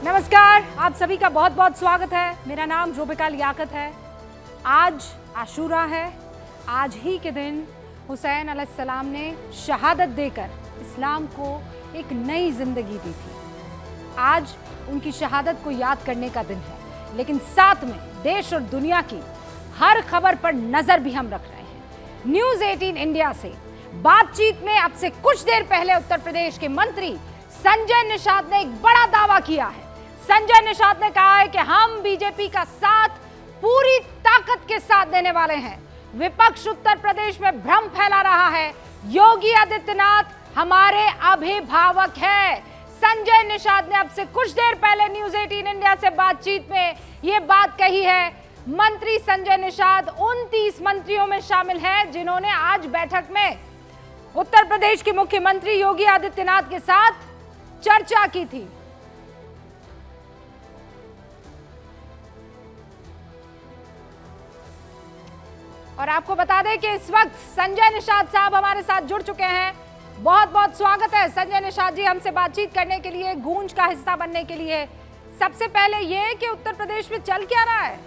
नमस्कार, आप सभी का बहुत बहुत स्वागत है। मेरा नाम जोबिका लियाकत है। आज आशूरा है। आज ही के दिन हुसैन अलैहिस्सलाम ने शहादत देकर इस्लाम को एक नई जिंदगी दी थी। आज उनकी शहादत को याद करने का दिन है, लेकिन साथ में देश और दुनिया की हर खबर पर नजर भी हम रख रहे हैं। न्यूज़ 18 इंडिया से बातचीत में अब से कुछ देर पहले उत्तर प्रदेश के मंत्री संजय निषाद ने एक बड़ा दावा किया है। संजय निषाद ने कहा है कि हम बीजेपी का साथ पूरी ताकत के साथ देने वाले हैं। विपक्ष उत्तर प्रदेश में भ्रम फैला रहा है। योगी आदित्यनाथ हमारे अभिभावक हैं। संजय निषाद ने अब से कुछ देर पहले न्यूज़ 18 इंडिया से बातचीत में यह बात कही है। मंत्री संजय निषाद 29 मंत्रियों में शामिल हैं जिन्होंने आज बैठक में उत्तर प्रदेश के मुख्यमंत्री योगी आदित्यनाथ के साथ चर्चा की थी। और आपको बता दें कि इस वक्त संजय निषाद साहब हमारे साथ जुड़ चुके हैं। बहुत बहुत स्वागत है संजय निषाद जी, हमसे बातचीत करने के लिए, गूंज का हिस्सा बनने के लिए। सबसे पहले ये कि उत्तर प्रदेश में चल क्या रहा है?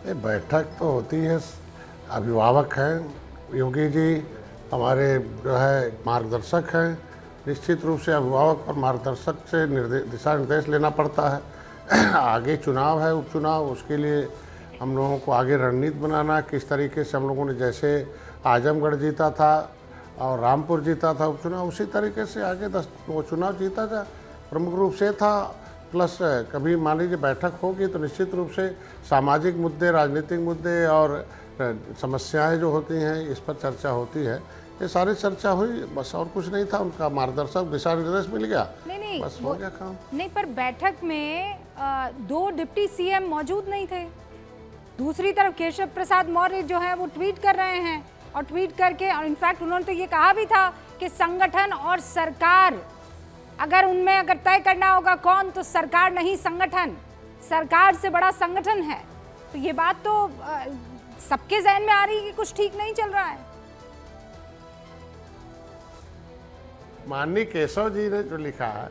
बैठक तो होती है, अभिभावक हैं योगी जी, हमारे जो है मार्गदर्शक हैं। निश्चित रूप से अभिभावक और मार्गदर्शक से दिशा निर्देश लेना पड़ता है। आगे चुनाव है, उपचुनाव, उसके लिए हम लोगों को आगे रणनीति बनाना, किस तरीके से हम लोगों ने जैसे आजमगढ़ जीता था और रामपुर जीता था उपचुनाव, उसी तरीके से आगे वो चुनाव जीता था। प्रमुख रूप से था। प्लस कभी मान लीजिए बैठक होगी तो निश्चित रूप से सामाजिक मुद्दे, राजनीतिक मुद्दे और समस्याएं जो होती हैं इस पर चर्चा होती है। ये सारी चर्चा हुई, बस और कुछ नहीं था। उनका मार्गदर्शक दिशा निर्देश मिल गया, नहीं, बस हो गया काम। नहीं, पर बैठक में 2 डिप्टी सीएम मौजूद नहीं थे। दूसरी तरफ केशव प्रसाद मौर्य जो है वो ट्वीट कर रहे हैं, और ट्वीट करके, और इनफैक्ट उन्होंने तो ये कहा भी था कि संगठन और सरकार, अगर तय करना होगा कौन, तो सरकार नहीं संगठन, सरकार से बड़ा संगठन है। तो ये बात तो सबके जहन में आ रही है कि कुछ ठीक नहीं चल रहा है। माननीय केशव जी ने जो लिखा है,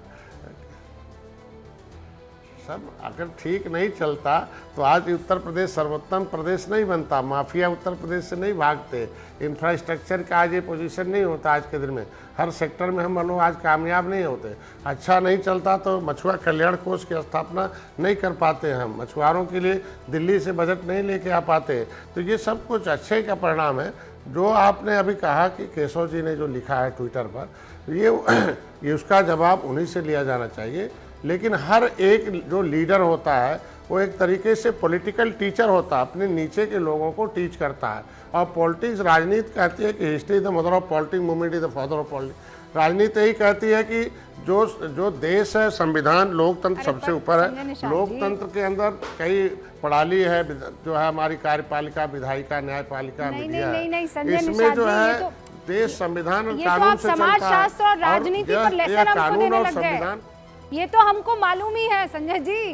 सब अगर ठीक नहीं चलता तो आज उत्तर प्रदेश सर्वोत्तम प्रदेश नहीं बनता, माफिया उत्तर प्रदेश से नहीं भागते, इंफ्रास्ट्रक्चर का आज ये पोजीशन नहीं होता। आज के दिन में हर सेक्टर में हम लोग आज कामयाब नहीं होते। अच्छा नहीं चलता तो मछुआ कल्याण कोष की स्थापना नहीं कर पाते, हम मछुआरों के लिए दिल्ली से बजट नहीं लेके आ पाते। तो ये सब कुछ अच्छे का परिणाम है। जो आपने अभी कहा कि केशव जी ने जो लिखा है ट्विटर पर, ये उसका जवाब उन्हीं से लिया जाना चाहिए। लेकिन हर एक जो लीडर होता है वो एक तरीके से पॉलिटिकल टीचर होता है, अपने नीचे के लोगों को टीच करता है। और पॉलिटिक्स, राजनीति कहती है कि history is the mother of politics, movement is the father of politics. राजनीति यही कहती है कि जो देश है, संविधान, लोकतंत्र सबसे ऊपर है। लोकतंत्र के अंदर कई प्रणाली है, जो है हमारी कार्यपालिका, विधायिका, न्यायपालिका, मीडिया है। इसमें जो है देश संविधान और कानून से चलता है। समाजशास्त्र और राजनीति पर लेसन हमको देने लग गए। ये तो हमको मालूम ही है संजय जी,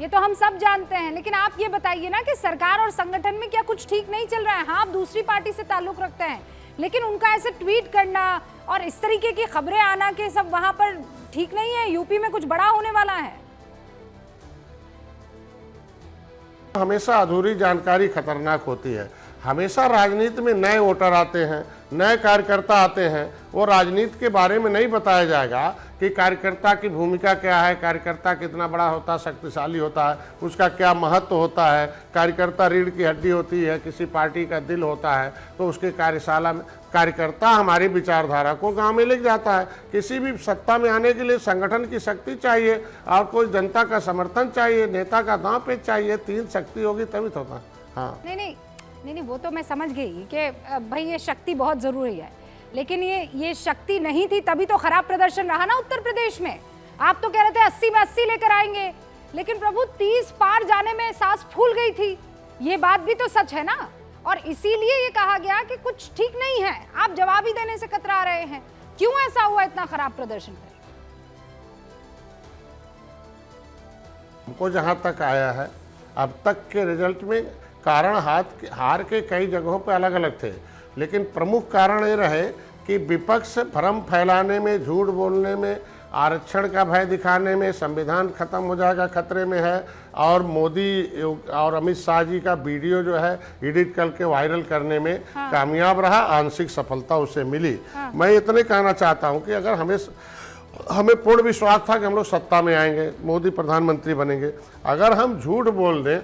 ये तो हम सब जानते हैं। लेकिन आप ये बताइए ना कि सरकार और संगठन में क्या कुछ ठीक नहीं चल रहा है? हाँ, आप दूसरी पार्टी से ताल्लुक रखते हैं, लेकिन उनका ऐसे ट्वीट करना और इस तरीके की खबरें आना कि सब वहां पर ठीक नहीं है, यूपी में कुछ बड़ा होने वाला है। हमेशा अधूरी जानकारी खतरनाक होती है। हमेशा राजनीति में नए वोटर आते हैं, नए कार्यकर्ता आते हैं, वो राजनीति के बारे में नहीं बताया जाएगा कि कार्यकर्ता की भूमिका क्या है, कार्यकर्ता कितना बड़ा होता है, शक्तिशाली होता है, उसका क्या महत्व होता है। कार्यकर्ता रीढ़ की हड्डी होती है, किसी पार्टी का दिल होता है। तो उसके कार्यशाला में कार्यकर्ता हमारी विचारधारा को गांव में ले जाता है। किसी भी सत्ता में आने के लिए संगठन की शक्ति चाहिए और कोई जनता का समर्थन चाहिए, नेता का दांव पेच चाहिए। 3 शक्ति होगी तभी तो होता। हाँ, नहीं, वो तो मैं समझ गई कि भाई ये शक्ति बहुत जरूरी है, लेकिन ये शक्ति नहीं थी तभी तो खराब प्रदर्शन रहा ना उत्तर प्रदेश में। आप तो कह रहे थे 80 में 80 लेकर आएंगे, लेकिन प्रभु 30 पार जाने में सांस फूल गई थी। ये बात भी तो सच है ना। और इसीलिए ये कहा गया कि कुछ ठीक नहीं है। आप जवाब ही देने से कतरा रहे हैं। क्यों ऐसा हुआ इतना खराब प्रदर्शन? हमको जहां तक आया है अब तक के रिजल्ट में कारण हार के कई जगहों पर अलग अलग थे, लेकिन प्रमुख कारण ये रहे कि विपक्ष भ्रम फैलाने में, झूठ बोलने में, आरक्षण का भय दिखाने में, संविधान खत्म हो जाएगा खतरे में है, और मोदी और अमित शाह जी का वीडियो जो है एडिट करके वायरल करने में कामयाब रहा, आंशिक सफलता उसे मिली। मैं इतने कहना चाहता हूं कि अगर हमें पूर्ण विश्वास था कि हम लोग सत्ता में आएंगे, मोदी प्रधानमंत्री बनेंगे, अगर हम झूठ बोल दें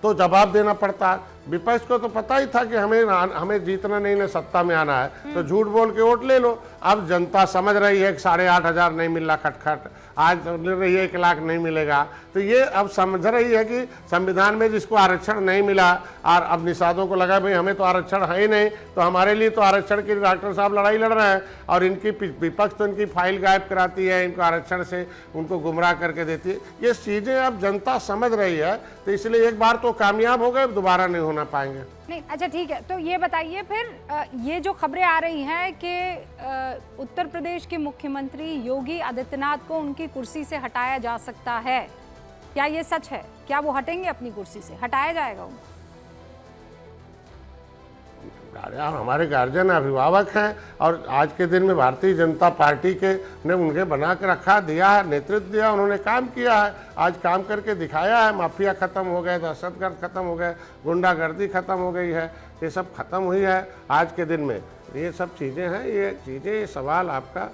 तो जवाब देना पड़ता। विपक्ष को तो पता ही था कि हमें जीतना नहीं है, सत्ता में आना है, तो झूठ बोल के वोट ले लो। अब जनता समझ रही है कि 8,500 नहीं मिल रहा खटखट, आज मिल रही है 1 लाख नहीं मिलेगा, तो ये अब समझ रही है कि संविधान में जिसको आरक्षण नहीं मिला, और अब निषादों को लगा भाई हमें तो आरक्षण है ही नहीं, तो हमारे लिए तो आरक्षण की डॉक्टर साहब लड़ाई लड़ रहे हैं, और इनकी विपक्ष तो इनकी फाइल गायब कराती है, इनको आरक्षण से उनको गुमराह करके देती है। ये चीज़ें अब जनता समझ रही है, तो इसलिए एक बार तो कामयाब हो गए, दोबारा नहीं होना पाएंगे। नहीं, अच्छा ठीक है, तो ये बताइए फिर ये जो खबरें आ रही हैं कि उत्तर प्रदेश के मुख्यमंत्री योगी आदित्यनाथ को उनकी कुर्सी से हटाया जा सकता है, क्या ये सच है? क्या वो हटेंगे अपनी कुर्सी से? हटाया जाएगा उनको? यार हमारे गार्जियन अभिभावक हैं, और आज के दिन में भारतीय जनता पार्टी के ने उनके बना के रखा, दिया है, नेतृत्व दिया, उन्होंने काम किया है, आज काम करके दिखाया है। माफिया खत्म हो गए, दहशतगर्द खत्म हो गए, गुंडागर्दी खत्म हो गई है, ये सब खत्म हुई है आज के दिन में। ये सब चीज़ें हैं, ये सवाल आपका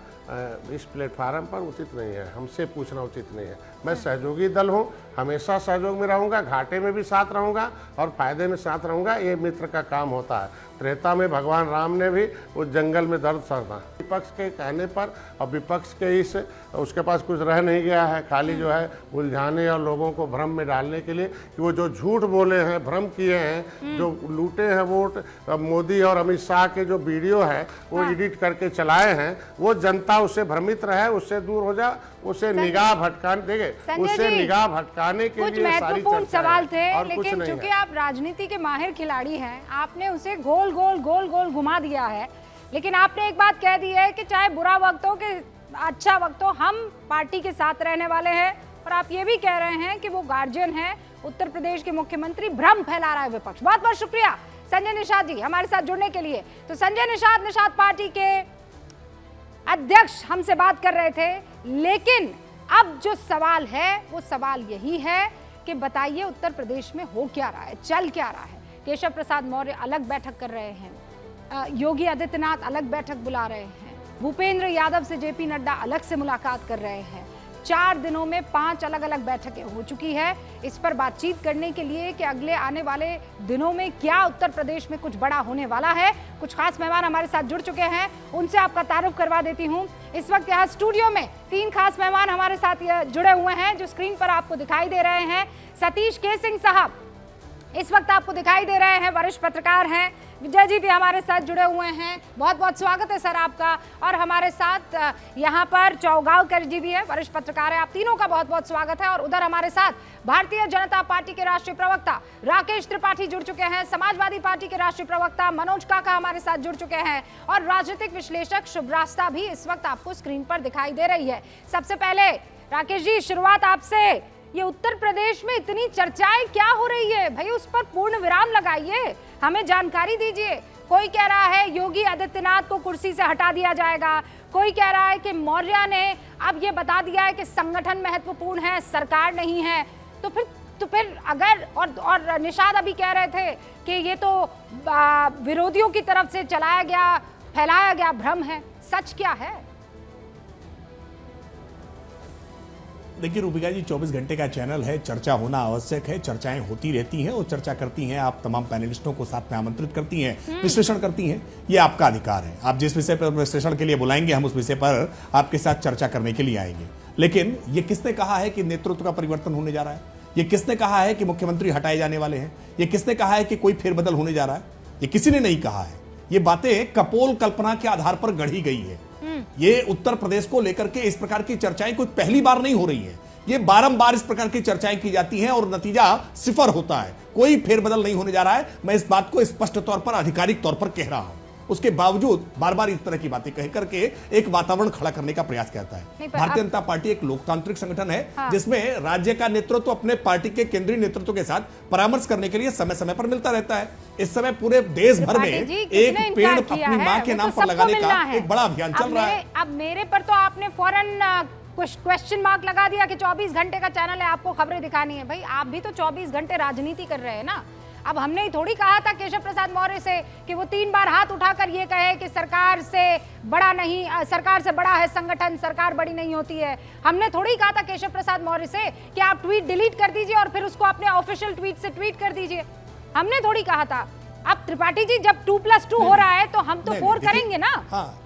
इस प्लेटफार्म पर उचित नहीं है, हमसे पूछना उचित नहीं है। मैं सहयोगी दल हूँ, हमेशा सहयोग में रहूँगा, घाटे में भी साथ रहूँगा और फायदे में साथ रहूँगा, ये मित्र का काम होता है। त्रेता में भगवान राम ने भी उस जंगल में दर्द सहना, विपक्ष के कहने पर और विपक्ष के उसके पास कुछ रह नहीं गया है, खाली जो है उलझाने और लोगों को भ्रम में डालने के लिए कि वो जो झूठ बोले हैं, भ्रम किए हैं, जो लूटे हैं वोट, मोदी और अमित शाह के जो वीडियो है वो एडिट करके चलाए हैं, वो जनता उससे भ्रमित रहे, उससे दूर हो जा, उसे निगाह भटकाने देंगे, उससे निगाह भटकाने के लिए महत्वपूर्ण सवाल थे, लेकिन चूंकि आप राजनीति के माहिर खिलाड़ी हैं, आपने उसे गोल गोल घुमा दिया है। लेकिन आपने एक बात कह दी है कि चाहे बुरा वक्त हो कि अच्छा वक्त हो, हम पार्टी के साथ रहने वाले हैं, और आप ये भी कह रहे हैं कि वो गार्जियन है उत्तर प्रदेश के मुख्यमंत्री, भ्रम फैला रहा है विपक्ष। बहुत बहुत शुक्रिया संजय निषाद जी हमारे साथ जुड़ने के लिए। तो संजय निषाद पार्टी के अध्यक्ष हमसे बात कर रहे थे, लेकिन अब जो सवाल है वो सवाल यही है कि बताइए उत्तर प्रदेश में हो क्या रहा है, चल क्या रहा है। केशव प्रसाद मौर्य अलग बैठक कर रहे हैं, योगी आदित्यनाथ अलग बैठक बुला रहे हैं, भूपेंद्र यादव से जेपी नड्डा अलग से मुलाकात कर रहे हैं। 4 दिनों में 5 अलग अलग बैठकें हो चुकी है इस पर बातचीत करने के लिए कि अगले आने वाले दिनों में क्या उत्तर प्रदेश में कुछ बड़ा होने वाला है। कुछ खास मेहमान हमारे साथ जुड़ चुके हैं, उनसे आपका तारुफ करवा देती हूं। इस वक्त यहाँ स्टूडियो में 3 खास मेहमान हमारे साथ जुड़े हुए हैं, जो स्क्रीन पर आपको दिखाई दे रहे हैं। सतीश के सिंह साहब इस वक्त आपको दिखाई दे रहे हैं, वरिष्ठ पत्रकार हैं। विजय जी भी हमारे साथ जुड़े हुए हैं, बहुत बहुत स्वागत है सर आपका। और हमारे साथ यहाँ पर चौगावकर जी भी है, वरिष्ठ पत्रकार है, आप तीनों का बहुत बहुत स्वागत है। और उधर हमारे साथ भारतीय जनता पार्टी के राष्ट्रीय प्रवक्ता राकेश त्रिपाठी जुड़ चुके हैं, समाजवादी पार्टी के राष्ट्रीय प्रवक्ता मनोज काका हमारे साथ जुड़ चुके हैं, और राजनीतिक विश्लेषक शुभ्रास्ता भी इस वक्त आपको स्क्रीन पर दिखाई दे रही है। सबसे पहले राकेश जी, शुरुआत आपसे। ये उत्तर प्रदेश में इतनी चर्चाएं क्या हो रही है भाई, उस पर पूर्ण विराम लगाइए, हमें जानकारी दीजिए। कोई कह रहा है योगी आदित्यनाथ को कुर्सी से हटा दिया जाएगा, कोई कह रहा है कि मौर्य ने अब ये बता दिया है कि संगठन महत्वपूर्ण है, सरकार नहीं है। तो फिर अगर और निषाद अभी कह रहे थे कि ये तो विरोधियों की तरफ से चलाया गया, फैलाया गया भ्रम है, सच क्या है? देखिए रूबिका जी, 24 घंटे का चैनल है, चर्चा होना आवश्यक है, चर्चाएं होती रहती हैं और चर्चा करती हैं, आप तमाम पैनलिस्टों को साथ में आमंत्रित करती हैं, विश्लेषण करती हैं, ये आपका अधिकार है। आप जिस विषय पर विश्लेषण के लिए बुलाएंगे, हम उस विषय पर आपके साथ चर्चा करने के लिए आएंगे। लेकिन ये किसने कहा है कि नेतृत्व का परिवर्तन होने जा रहा है? ये किसने कहा है कि मुख्यमंत्री हटाए जाने वाले हैं? ये किसने कहा है कि कोई फेरबदल होने जा रहा है? ये किसी ने नहीं कहा है। ये बातें कपोल कल्पना के आधार पर गढ़ी गई है। ये उत्तर प्रदेश को लेकर के इस प्रकार की चर्चाएं कोई पहली बार नहीं हो रही है, ये बारंबार इस प्रकार की चर्चाएं की जाती हैं और नतीजा सिफर होता है। कोई फेरबदल नहीं होने जा रहा है, मैं इस बात को स्पष्ट तौर पर, आधिकारिक तौर पर कह रहा हूं। उसके बावजूद बार बार इस तरह की बातें कह करके एक वातावरण खड़ा करने का प्रयास करता है। भारतीय जनता पार्टी एक लोकतांत्रिक संगठन है, जिसमें राज्य का नेतृत्व अपने पार्टी के केंद्रीय नेतृत्व के साथ परामर्श करने के लिए समय समय पर मिलता रहता है। इस समय पूरे देश भर में एक पेड़ अपनी मां के नाम पर लगाने का एक बड़ा अभियान चल रहा है। अब मेरे पर तो आपने फौरन क्वेश्चन मार्क लगा दिया कि 24 घंटे का चैनल है, आपको खबरें दिखानी है। भाई आप भी तो 24 घंटे राजनीति कर रहे हैं ना। अब हमने ही थोड़ी कहा था केशव प्रसाद मौर्य से कि वो 3 बार हाथ उठाकर ये कहे कि सरकार से बड़ा नहीं, सरकार से बड़ा है संगठन, सरकार बड़ी नहीं होती है। हमने थोड़ी कहा था केशव प्रसाद मौर्य से कि आप ट्वीट डिलीट कर दीजिए और फिर उसको अपने ऑफिशियल ट्वीट से ट्वीट कर दीजिए। हमने थोड़ी कहा था। अब त्रिपाठी जी जब 2+2 हो रहा है तो हम तो 4 करेंगे ना। हाँ,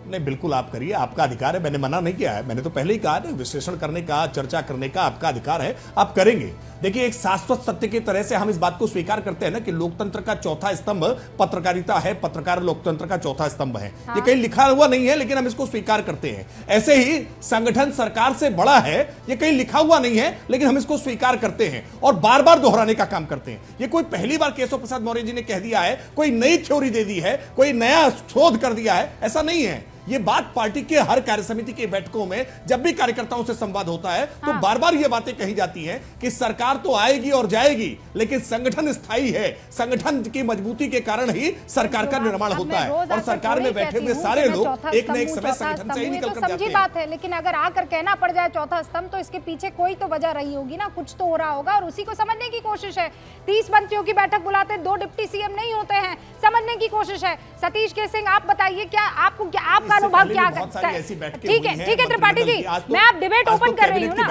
नहीं बिल्कुल आप करिए, आपका अधिकार है, मैंने मना नहीं किया है। मैंने तो पहले ही कहा था विश्लेषण करने का, चर्चा करने का आपका अधिकार है, आप करेंगे। देखिए एक शाश्वत सत्य की तरह से हम इस बात को स्वीकार करते हैं ना कि लोकतंत्र का चौथा स्तंभ पत्रकारिता है, पत्रकार लोकतंत्र का चौथा स्तंभ है। हाँ। ये कहीं लिखा हुआ नहीं है, लेकिन हम इसको स्वीकार करते हैं। ऐसे ही संगठन सरकार से बड़ा है, ये कहीं लिखा हुआ नहीं है, लेकिन हम इसको स्वीकार करते हैं और बार बार दोहराने का काम करते हैं। ये कोई पहली बार केशव प्रसाद मौर्य जी ने कह दिया है, कोई नई थ्योरी दे दी है, कोई नया शोध कर दिया है, ऐसा नहीं है। ये बात पार्टी के हर कार्य समिति की बैठकों में जब भी कार्यकर्ताओं से संवाद होता है तो बार बार ये बातें कही जाती हैं कि सरकार तो आएगी और जाएगी, लेकिन संगठन स्थायी है। संगठन की मजबूती के कारण ही सरकार का निर्माण होता है और सरकार में बैठे हुए सारे लोग एक न एक समय संगठन से ही निकल कर जाते हैं। बात है, लेकिन अगर आकर कहना पड़ जाए चौथा स्तंभ तो इसके पीछे कोई तो वजह रही होगी ना, कुछ तो हो रहा होगा और उसी को समझने की कोशिश है। 30 मंत्रियों की बैठक बुलाते 2 डिप्टी सीएम नहीं होते हैं, समझने की कोशिश है। सतीश के सिंह आप बताइए, क्या आपको क्या आपका अनुभव क्या करता है? ठीक है त्रिपाठी जी, मैं आप डिबेट ओपन कर रही हूँ ना,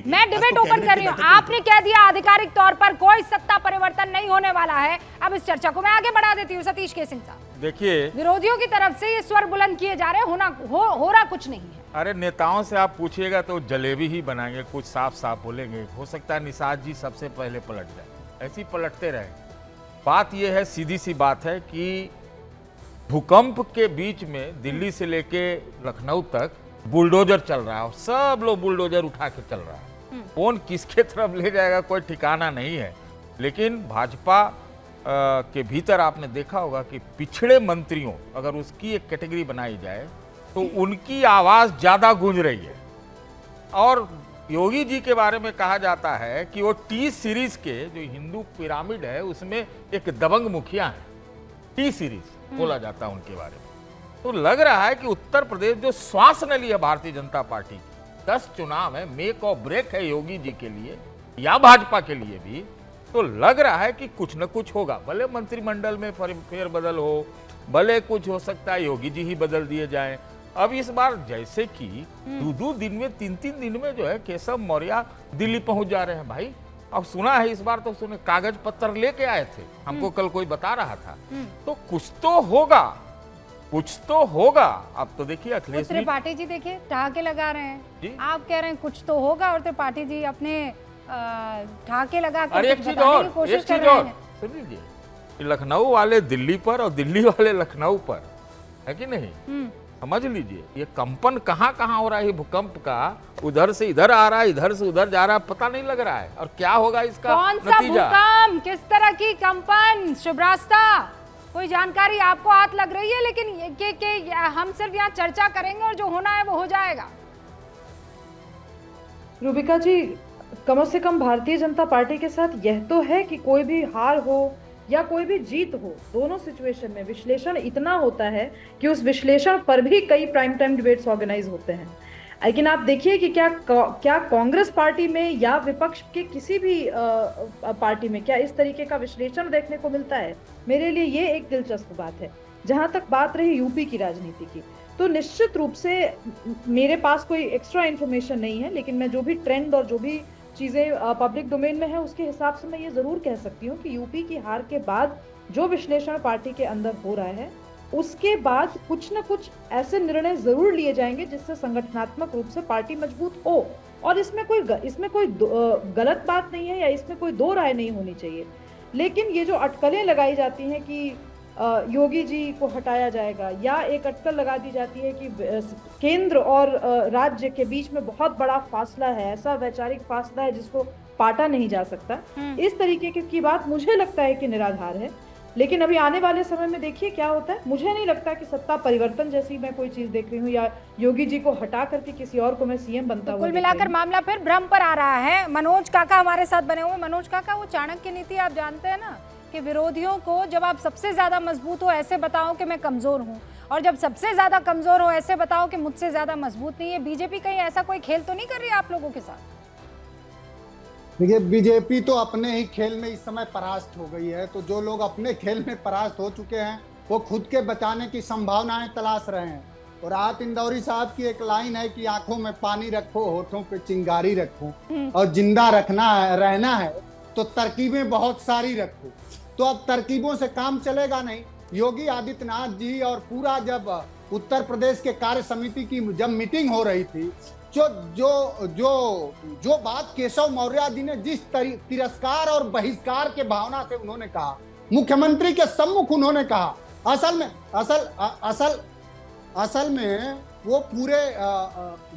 मैं डिबेट ओपन कर रही हूँ। आपने कह दिया आधिकारिक तौर पर कोई सत्ता परिवर्तन नहीं होने वाला है। अब इस चर्चा को मैं आगे बढ़ा देती हूँ। सतीश के सिंह साहब, देखिए विरोधियों की तरफ से ये स्वर बुलंद किए जा रहे हैं, हो रहा कुछ नहीं है। अरे नेताओं से आप पूछिएगा तो जलेबी ही बनाएंगे, कुछ साफ साफ बोलेंगे। हो सकता है निषाद जी सबसे पहले पलट जाए, ऐसे ही पलटते रहे। बात यह है, सीधी सी बात है कि भूकंप के बीच में दिल्ली से लेके लखनऊ तक बुलडोजर चल रहा है और सब लोग बुलडोजर उठा के चल रहा है। कौन किसके तरफ ले जाएगा कोई ठिकाना नहीं है। लेकिन भाजपा के भीतर आपने देखा होगा कि पिछड़े मंत्रियों, अगर उसकी एक कैटेगरी बनाई जाए तो उनकी आवाज ज्यादा गूंज रही है। और योगी जी के बारे में कहा जाता है कि वो टी सीरीज के जो हिंदू पिरामिड है उसमें एक दबंग मुखिया है। टी सीरीज बोला जाता है उनके बारे में। तो लग रहा है कि उत्तर प्रदेश जो श्वास न लिया भारतीय जनता पार्टी, 10 चुनाव है, मेक और ब्रेक है योगी जी के लिए या भाजपा के लिए भी। तो लग रहा है कि कुछ न कुछ होगा, भले मंत्रिमंडल में फेरबदल हो, भले कुछ हो सकता है योगी जी ही बदल दिए जाएं। अब इस बार जैसे कि 2-2 दिन में 3-3 दिन में जो है केशव मौर्य दिल्ली पहुंच जा रहे हैं भाई। अब सुना है इस बार तो सुने कागज पत्र लेके आए थे, हमको कल कोई बता रहा था। तो कुछ तो होगा, कुछ तो होगा। अब तो देखिए अखिलेश त्रिपाठी जी देखिए ठहाके लगा रहे हैं, आप कह रहे हैं कुछ तो होगा और त्रिपाठी जी अपने ठहाके लगा कर एक चीज और सुन लीजिए, लखनऊ वाले दिल्ली पर और दिल्ली वाले लखनऊ पर है कि नहीं, समझ लीजिए ये कंपन कहाँ कहाँ हो रहा है। भूकंप का उधर से इधर आ रहा है, इधर से उधर जा रहा है, पता नहीं लग रहा है। और क्या होगा इसका कौन सा भूकंप, किस तरह की कंपन, शुभ्रास्ता कोई जानकारी आपको हाथ लग रही है? लेकिन के हम सिर्फ यहाँ चर्चा करेंगे और जो होना है वो हो जाएगा। रूबिका जी, कम से कम भारतीय जनता पार्टी के साथ यह तो है कि कोई भी हार हो या कोई भी जीत हो, दोनों सिचुएशन में विश्लेषण इतना होता है कि उस विश्लेषण पर भी कई प्राइम टाइम डिबेट्स ऑर्गेनाइज होते हैं। लेकिन आप देखिए कि क्या कांग्रेस पार्टी में या विपक्ष के किसी भी पार्टी में क्या इस तरीके का विश्लेषण देखने को मिलता है? मेरे लिए ये एक दिलचस्प बात है। जहां तक बात रही यूपी की राजनीति की, तो निश्चित रूप से मेरे पास कोई एक्स्ट्रा इन्फॉर्मेशन नहीं है, लेकिन मैं जो भी ट्रेंड और जो भी चीज़ें पब्लिक डोमेन में है उसके हिसाब से मैं ये ज़रूर कह सकती हूँ कि यूपी की हार के बाद जो विश्लेषण पार्टी के अंदर हो रहा है, उसके बाद कुछ न कुछ ऐसे निर्णय ज़रूर लिए जाएंगे जिससे संगठनात्मक रूप से पार्टी मजबूत हो। और इसमें कोई गलत बात नहीं है या इसमें कोई दो राय नहीं होनी चाहिए। लेकिन ये जो अटकलें लगाई जाती हैं कि योगी जी को हटाया जाएगा, या एक अटकल लगा दी जाती है कि केंद्र और राज्य के बीच में बहुत बड़ा फासला है, ऐसा वैचारिक फासला है जिसको पाटा नहीं जा सकता, इस तरीके की बात मुझे लगता है कि निराधार है। लेकिन अभी आने वाले समय में देखिए क्या होता है। मुझे नहीं लगता कि सत्ता परिवर्तन जैसी मैं कोई चीज देख रही हूँ या योगी जी को हटा करके किसी और को मैं सीएम बनता हुआ कुल देख मिलाकर रही हूँ। मामला फिर भ्रम पर आ रहा है। मनोज काका हमारे साथ बने हुए। मनोज काका, वो चाणक्य नीति आप जानते हैं ना कि विरोधियों को जब आप सबसे ज्यादा मजबूत हो ऐसे बताओ कि मैं कमजोर हूँ, और जब सबसे ज्यादा कमजोर हो ऐसे बताओ कि मुझसे ज्यादा मजबूत नहीं है। बीजेपी कहीं ऐसा कोई खेल तो नहीं कर रही है आप लोगों के साथ? देखिए, बीजेपी तो अपने ही खेल में इस समय परास्त हो गई है। तो जो लोग अपने खेल में परास्त हो चुके हैं वो खुद के बचाने की संभावनाएं तलाश रहे हैं। और आत इंदौरी साहब की एक लाइन है कि आंखों में पानी रखो, होठों पे चिंगारी रखो, और जिंदा रहना है तो तरकीबें बहुत सारी रखो। तो अब तरकीबों से काम चलेगा नहीं। योगी आदित्यनाथ जी और पूरा जब उत्तर प्रदेश के कार्य समिति की जब मीटिंग हो रही थी, जो जो जो जो बात केशव मौर्य जी ने जिस तिरस्कार और बहिष्कार के भावना से उन्होंने कहा, मुख्यमंत्री के सम्मुख उन्होंने कहा, असल में वो पूरे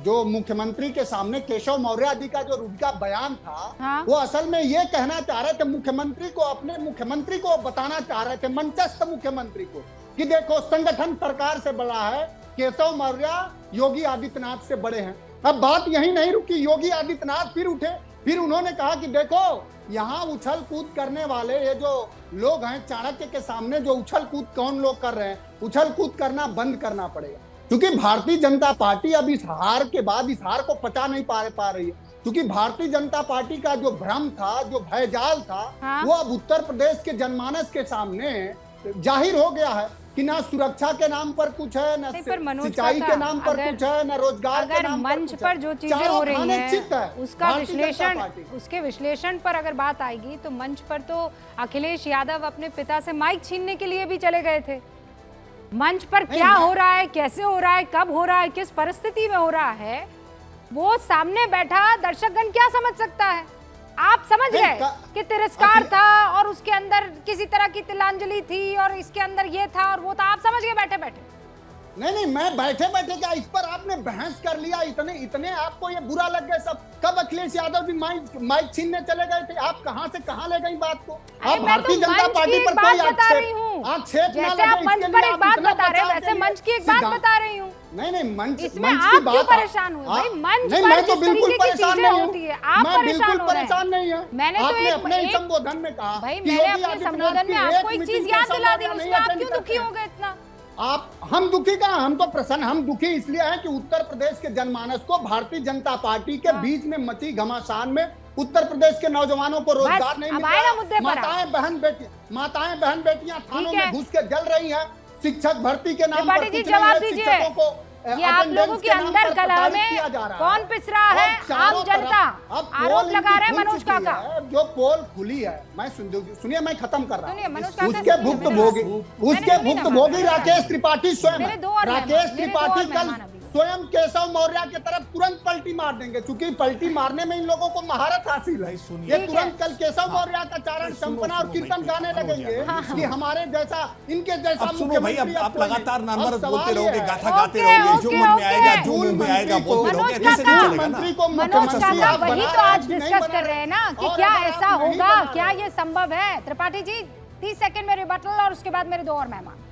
जो मुख्यमंत्री के सामने केशव मौर्य जी का जो रुका बयान था, हाँ? वो असल में ये कहना चाह रहे थे मुख्यमंत्री को, अपने मुख्यमंत्री को बताना चाह रहे थे, मंचस्थ मुख्यमंत्री को, कि देखो संगठन सरकार से बड़ा है, केशव मौर्य योगी आदित्यनाथ से बड़े हैं। अब बात यही नहीं रुकी, योगी आदित्यनाथ फिर उठे, फिर उन्होंने कहा कि देखो यहाँ उछल कूद करने वाले ये जो लोग हैं, चाणक्य के सामने जो उछल कूद कौन लोग कर रहे हैं, उछल कूद करना बंद करना पड़ेगा। क्योंकि भारतीय जनता पार्टी अब इस हार के बाद इस हार को पचा नहीं पा रही है। क्योंकि भारतीय जनता पार्टी का जो भ्रम था, जो भयजाल था, हाँ? वो अब उत्तर प्रदेश के जनमानस के सामने जाहिर हो गया है कि ना सुरक्षा के नाम पर कुछ है, ना सिंचाई के नाम पर कुछ है, ना रोजगार के नाम पर मंच पर जो चीजें हो रही हैं उसका विश्लेषण, उसके विश्लेषण पर अगर बात आएगी तो मंच पर तो अखिलेश यादव अपने पिता से माइक छीनने के लिए भी चले गए थे। मंच पर क्या हो रहा है, कैसे हो रहा है, कब हो रहा है, किस परिस्थिति में हो रहा है, वो सामने बैठा दर्शकगण क्या समझ सकता है? आप समझ गए कि तिरस्कार था और उसके अंदर किसी तरह की तिलांजलि थी और इसके अंदर ये था और वो था, आप समझ गए बैठे बैठे? नहीं, मैं बैठे बैठे क्या इस पर आपने बहस कर लिया, इतने आपको ये बुरा लग गया सब? कब अखिलेश यादव भी माइक छीनने चले गए थे? आप कहां से कहां ले गई बात को? आप भारतीय जनता पार्टी पर कोई आक्षेप ना लगे, आप मंच पर एक बात बता रहे हैं, वैसे मंच की एक बात बता रही हूँ। नहीं, मंच इसमें आप क्यों परेशान हुए भाई? मंच पर मैं तो जिस बिल्कुल तरीके की परेशान चीजें नहीं होती है, आप मैं परेशान बिल्कुल हो रहे हैं। परेशान नहीं है। मैंने तो आपने अपने एक संबोधन में कहा भाई, कि मैंने योगी अपने आदित्यनाथ संबोधन में की आपको एक एक चीज मीटिंग याद के दिला दी, संबोधन उसमें नहीं आप attend क्यों करते दुखी हैं। हो गए इतना? हम दुखी कहाँ, हम तो प्रसन्न। हम दुखी इसलिए हैं कि उत्तर प्रदेश के जनमानस को भारतीय जनता पार्टी के बीच में मची घमासान में उत्तर प्रदेश के नौजवानों को रोजगार नहीं मिल रहा। माताएं बहन बेटियां थानों में घुस के जल रही हैं। शिक्षक भर्ती के नाम पर कुछ जवाब नहीं है, दीजिए। शिक्षकों को ये आप लोगों के अंदर कलह में कौन पिस रहा है? आम जनता आरोप लगा रहे हैं मनोज काका। जो पोल खुली है, मैं सुनिए, मैं खत्म कर रहा हूँ। उसके भुक्तभोगी राकेश त्रिपाठी स्वयं, राकेश त्रिपाठी कल स्वयं केशव मौर्य की तरफ तुरंत पलटी मार देंगे, क्योंकि पलटी मारने में इन लोगों को महारत हासिल है। ये तुरंत कल केशव मौर्य का चारण संपना और कीर्तन गाने लगेंगे कि हमारे जैसा, इनके जैसा मुख्यमंत्री। आप लगातार नाम बोलते रहोगे, गाथा गाते रहोगे, जो मन में आएगा, जो मुंह में आएगा बोलते रहोगे, ऐसे नहीं चलेगा ना। मनोज काका वही तो आज डिस्कस कर रहे हैं ना कि क्या ऐसा होगा, क्या ये संभव है? त्रिपाठी जी 30 सेकंड में रिबटल और उसके बाद मेरे दो और मेहमान।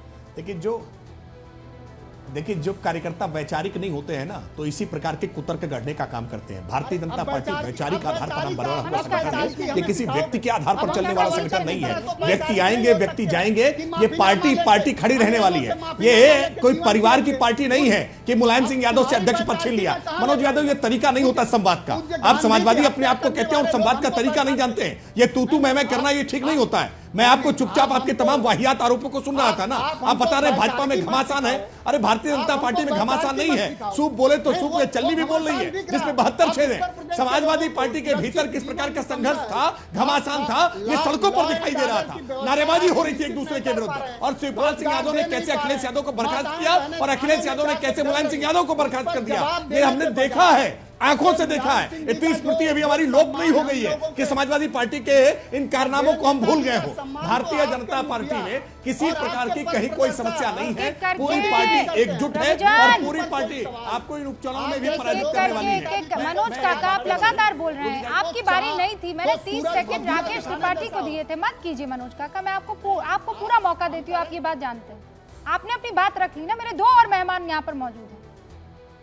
देखिए, जो कार्यकर्ता वैचारिक नहीं होते हैं ना, तो इसी प्रकार के कुतर्क गढ़ने का काम करते हैं। भारतीय जनता पार्टी वैचारिक आधार पर नाम बना हुआ संगठन है। ये किसी व्यक्ति के आधार पर चलने वाला संगठन नहीं है। व्यक्ति आएंगे, व्यक्ति जाएंगे। ये पार्टी खड़ी रहने वाली है। ये कोई परिवार की पार्टी नहीं है कि मुलायम सिंह यादव से अध्यक्ष पद छीन लिया। मनोज यादव, ये तरीका नहीं होता संवाद का। आप समाजवादी अपने आप को कहते हैं और संवाद का तरीका नहीं जानते हैं। ये तू मैं करना ये ठीक नहीं होता है। मैं आपको चुपचाप आपके तमाम वाहियात आरोपों को सुन रहा था ना। आप बता रहे भाजपा में घमासान है। अरे भारतीय जनता पार्टी में घमासान नहीं है। सूप बोले तो सूप में चल्ली भी बोल रही है, जिसमें 72 छेद है। समाजवादी पार्टी के भीतर किस प्रकार का संघर्ष था, घमासान था, ये सड़कों पर दिखाई दे रहा था। नारेबाजी हो रही थी एक दूसरे के विरुद्ध। और शिवपाल सिंह यादव ने कैसे अखिलेश यादव को बर्खास्त किया और अखिलेश यादव ने कैसे मुलायम सिंह यादव को बर्खास्त कर दिया, ये हमने देखा है। आंखों से देखा है। इतनी स्मृति अभी हमारी लोप नहीं हो गई है कि समाजवादी पार्टी के इन कारनामों को हम भूल गए हो। भारतीय जनता पार्टी में किसी प्रकार की कहीं कोई समस्या नहीं है, पूरी पार्टी एकजुट है और पूरी पार्टी आपको इन उपचुनाव में भी पराजित करने वाली है। मनोज काका, आप लगातार बोल रहे हैं, आपकी बारी नहीं थी, मैंने 30 सेकंड राकेश त्रिपाठी को दिए थे। मत कीजिए मनोज काका, मैं आपको पूरा मौका देती हूँ, आप ये बात जानते हैं। आपने अपनी बात रख ली ना, मेरे 2 और मेहमान यहाँ पर मौजूद हैं।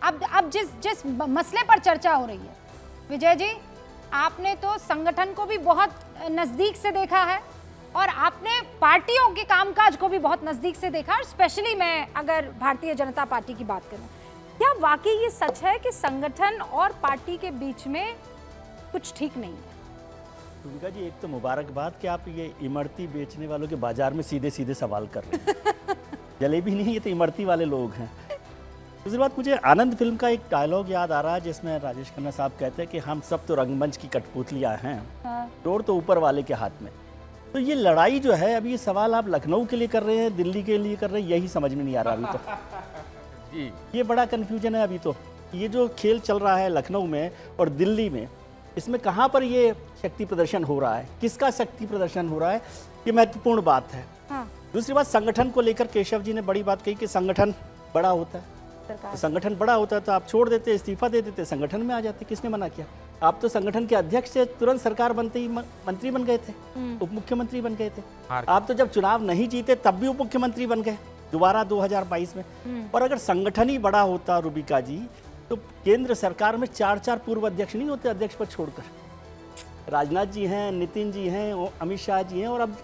अब जिस मसले पर चर्चा हो रही है, विजय जी, आपने तो संगठन को भी बहुत नजदीक से देखा है और आपने पार्टियों के कामकाज को भी बहुत नजदीक से देखा, और स्पेशली मैं अगर भारतीय जनता पार्टी की बात करूं, क्या वाकई ये सच है कि संगठन और पार्टी के बीच में कुछ ठीक नहीं है? रूबिका जी, एक तो मुबारकबाद कि आप ये इमरती बेचने वालों के बाजार में सीधे सीधे सवाल कर रहे हैं। जलेबी नहीं, ये तो इमरती वाले लोग हैं। दूसरी बात, मुझे आनंद फिल्म का एक डायलॉग याद आ रहा है जिसमें राजेश खन्ना साहब कहते हैं कि हम सब तो रंगमंच की कठपुतलियां हैं, डोर तो ऊपर वाले के हाथ में। तो ये लड़ाई जो है, अभी ये सवाल आप लखनऊ के लिए कर रहे हैं, दिल्ली के लिए कर रहे हैं, यही समझ में नहीं आ रहा अभी तो। ये बड़ा कन्फ्यूजन है अभी तो। ये जो खेल चल रहा है लखनऊ में और दिल्ली में, इसमें कहाँ पर ये शक्ति प्रदर्शन हो रहा है, किसका शक्ति प्रदर्शन हो रहा है, ये महत्वपूर्ण बात है। दूसरी बात, संगठन को लेकर केशव जी ने बड़ी बात कही कि संगठन बड़ा होता है। तो संगठन बड़ा होता है तो आप छोड़ देते, इस्तीफा दे देते, संगठन में आ जाते। किसने मना किया? आप तो संगठन के अध्यक्ष से तुरंत सरकार बनते ही मंत्री बन गए थे, उप मुख्यमंत्री बन गए थे। आप तो जब चुनाव नहीं जीते तब भी उप मुख्यमंत्री बन गए दोबारा 2022 में। और अगर संगठन ही बड़ा होता रूबिका जी, तो केंद्र सरकार में 4 पूर्व अध्यक्ष नहीं होते, अध्यक्ष पद छोड़कर। राजनाथ जी हैं, नितिन जी हैं, अमित शाह जी हैं और अब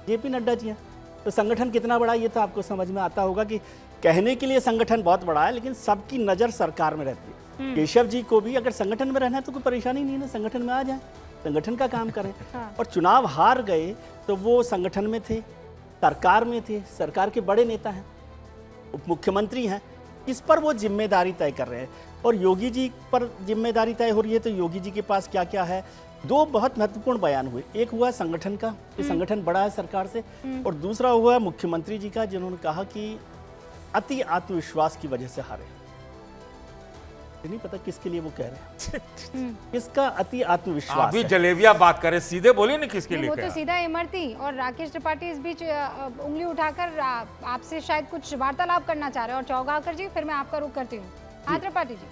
जेपी नड्डा जी हैं। तो संगठन कितना बड़ा, ये तो आपको समझ में आता होगा कि कहने के लिए संगठन बहुत बड़ा है, लेकिन सबकी नज़र सरकार में रहती है। केशव जी को भी अगर संगठन में रहना है तो कोई परेशानी नहीं है ना, संगठन में आ जाए, संगठन का काम करें। और चुनाव हार गए तो वो संगठन में थे, सरकार में थे, सरकार के बड़े नेता हैं, उप मुख्यमंत्री हैं, किस पर वो जिम्मेदारी तय कर रहे हैं। और योगी जी पर जिम्मेदारी तय हो रही है, तो योगी जी के पास क्या क्या है। 2 बहुत महत्वपूर्ण बयान हुए, एक हुआ संगठन का कि संगठन बड़ा है सरकार से, और दूसरा हुआ मुख्यमंत्री जी का जिन्होंने कहा कि अति आत्मविश्वास की वजह से हारे। नहीं पता किसके लिए वो कह रहे हैं, किसका अति आत्मविश्वास। अभी जलेबिया बात करें, सीधे बोलिए ना किसके लिए वो कह तो सीधा इमरती। और राकेश त्रिपाठी इस बीच उंगली उठाकर आपसे शायद कुछ वार्तालाप करना चाह रहे हैं। और चौगाकर जी, फिर मैं आपका रुख करती हूँ। हाँ त्रिपाठी जी।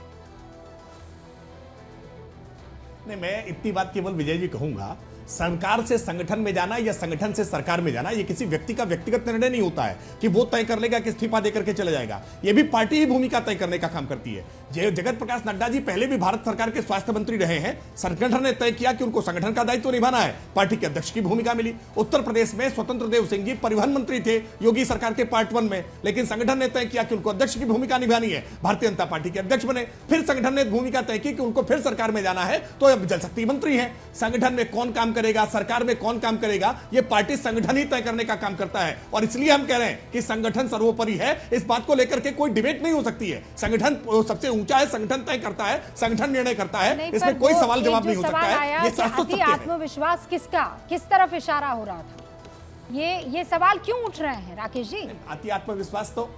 नहीं, मैं इतनी बात केवल विजय जी कहूंगा, सरकार से संगठन में जाना या संगठन से सरकार में जाना, ये किसी व्यक्ति का व्यक्तिगत निर्णय नहीं होता है कि वो तय कर लेगा कि इस्तीफा देकर के चला जाएगा। ये भी पार्टी ही भूमिका तय करने का काम करती है। जगत प्रकाश नड्डा जी पहले भी भारत सरकार के स्वास्थ्य मंत्री रहे हैं, संगठन ने तय किया कि उनको संगठन का दायित्व निभाना है, पार्टी के अध्यक्ष की भूमिका मिली। उत्तर प्रदेश में स्वतंत्र देव सिंह जी परिवहन मंत्री थे योगी सरकार के पार्ट 1 में, लेकिन संगठन ने तय किया कि उनको अध्यक्ष की भूमिका निभानी है, भारतीय जनता पार्टी के अध्यक्ष बने। फिर संगठन ने भूमिका तय की कि उनको फिर सरकार में जाना है, तो अब जल शक्ति मंत्री है। संगठन में कौन काम करेगा, सरकार में कौन काम करेगा, ये पार्टी संगठन ही तय करने का काम करता है। और इसलिए हम कह रहे हैं कि संगठन सर्वोपरि है, इस बात को लेकर के कोई डिबेट नहीं हो सकती है। संगठन सबसे ऊंचा है, संगठन तय करता है, संगठन निर्णय करता है, इसमें कोई सवाल जवाब नहीं हो सकता है। ये शाश्वत सत्य है। आत्मविश्वास किसका, किस तरफ इशारा हो रहा था, ये सवाल क्यों उठ रहे हैं राकेश जी? अति आत्मविश्वास तो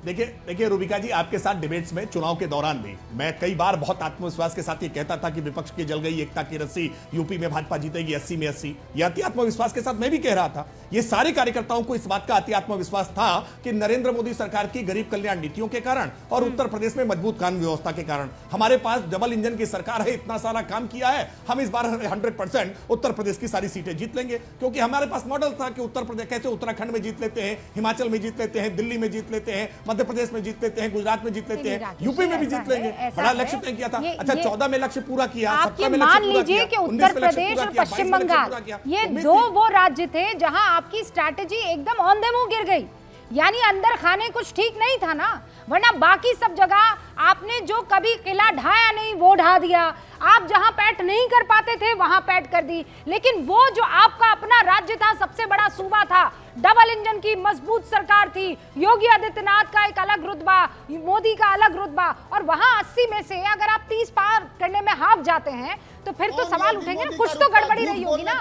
देखिए रूबिका जी, आपके साथ डिबेट्स में चुनाव के दौरान भी मैं कई बार बहुत आत्मविश्वास के साथ ये कहता था कि विपक्ष की जल गई एकता की रस्सी, यूपी में भाजपा जीतेगी 80 में 80। ये अति आत्मविश्वास के साथ मैं भी कह रहा था। ये सारे कार्यकर्ताओं को इस बात का अति आत्मविश्वास था कि नरेंद्र मोदी सरकार की गरीब कल्याण नीतियों के कारण और उत्तर प्रदेश में मजबूत कानून व्यवस्था के कारण हमारे पास डबल इंजन की सरकार है, इतना सारा काम किया है, हम इस बार 100% उत्तर प्रदेश की सारी सीटें जीत लेंगे। क्योंकि हमारे पास मॉडल था कि उत्तर प्रदेश कैसे उत्तराखंड में जीत लेते हैं, हिमाचल में जीत लेते हैं, दिल्ली में जीत लेते हैं, मध्य प्रदेश में जीत लेते हैं, गुजरात में जीत लेते हैं, यूपी में भी जीत लेंगे। बड़ा लक्ष्य तय किया था। अच्छा, 14 में लक्ष्य पूरा किया, आपकी मान लीजिए कि उत्तर प्रदेश और पश्चिम बंगाल ये 2 वो राज्य थे जहां आपकी स्ट्रैटेजी एकदम ऑन द मूव गिर गई। यानी अंदर खाने कुछ ठीक नहीं था ना, वरना बाकी सब जगह आपने जो कभी किला ढाया नहीं वो ढा दिया, आप जहां पैठ नहीं कर पाते थे वहां पैठ कर दी। लेकिन वो जो आपका अपना राज्य था, सबसे बड़ा सूबा था, डबल इंजन की मजबूत सरकार थी, योगी आदित्यनाथ का एक अलग रुतबा, मोदी का अलग रुतबा, और वहां 80 में से अगर आप 30 पार करने में हाफ जाते हैं तो फिर तो सवाल उठेंगे ना, कुछ तो गड़बड़ी रही होगी ना।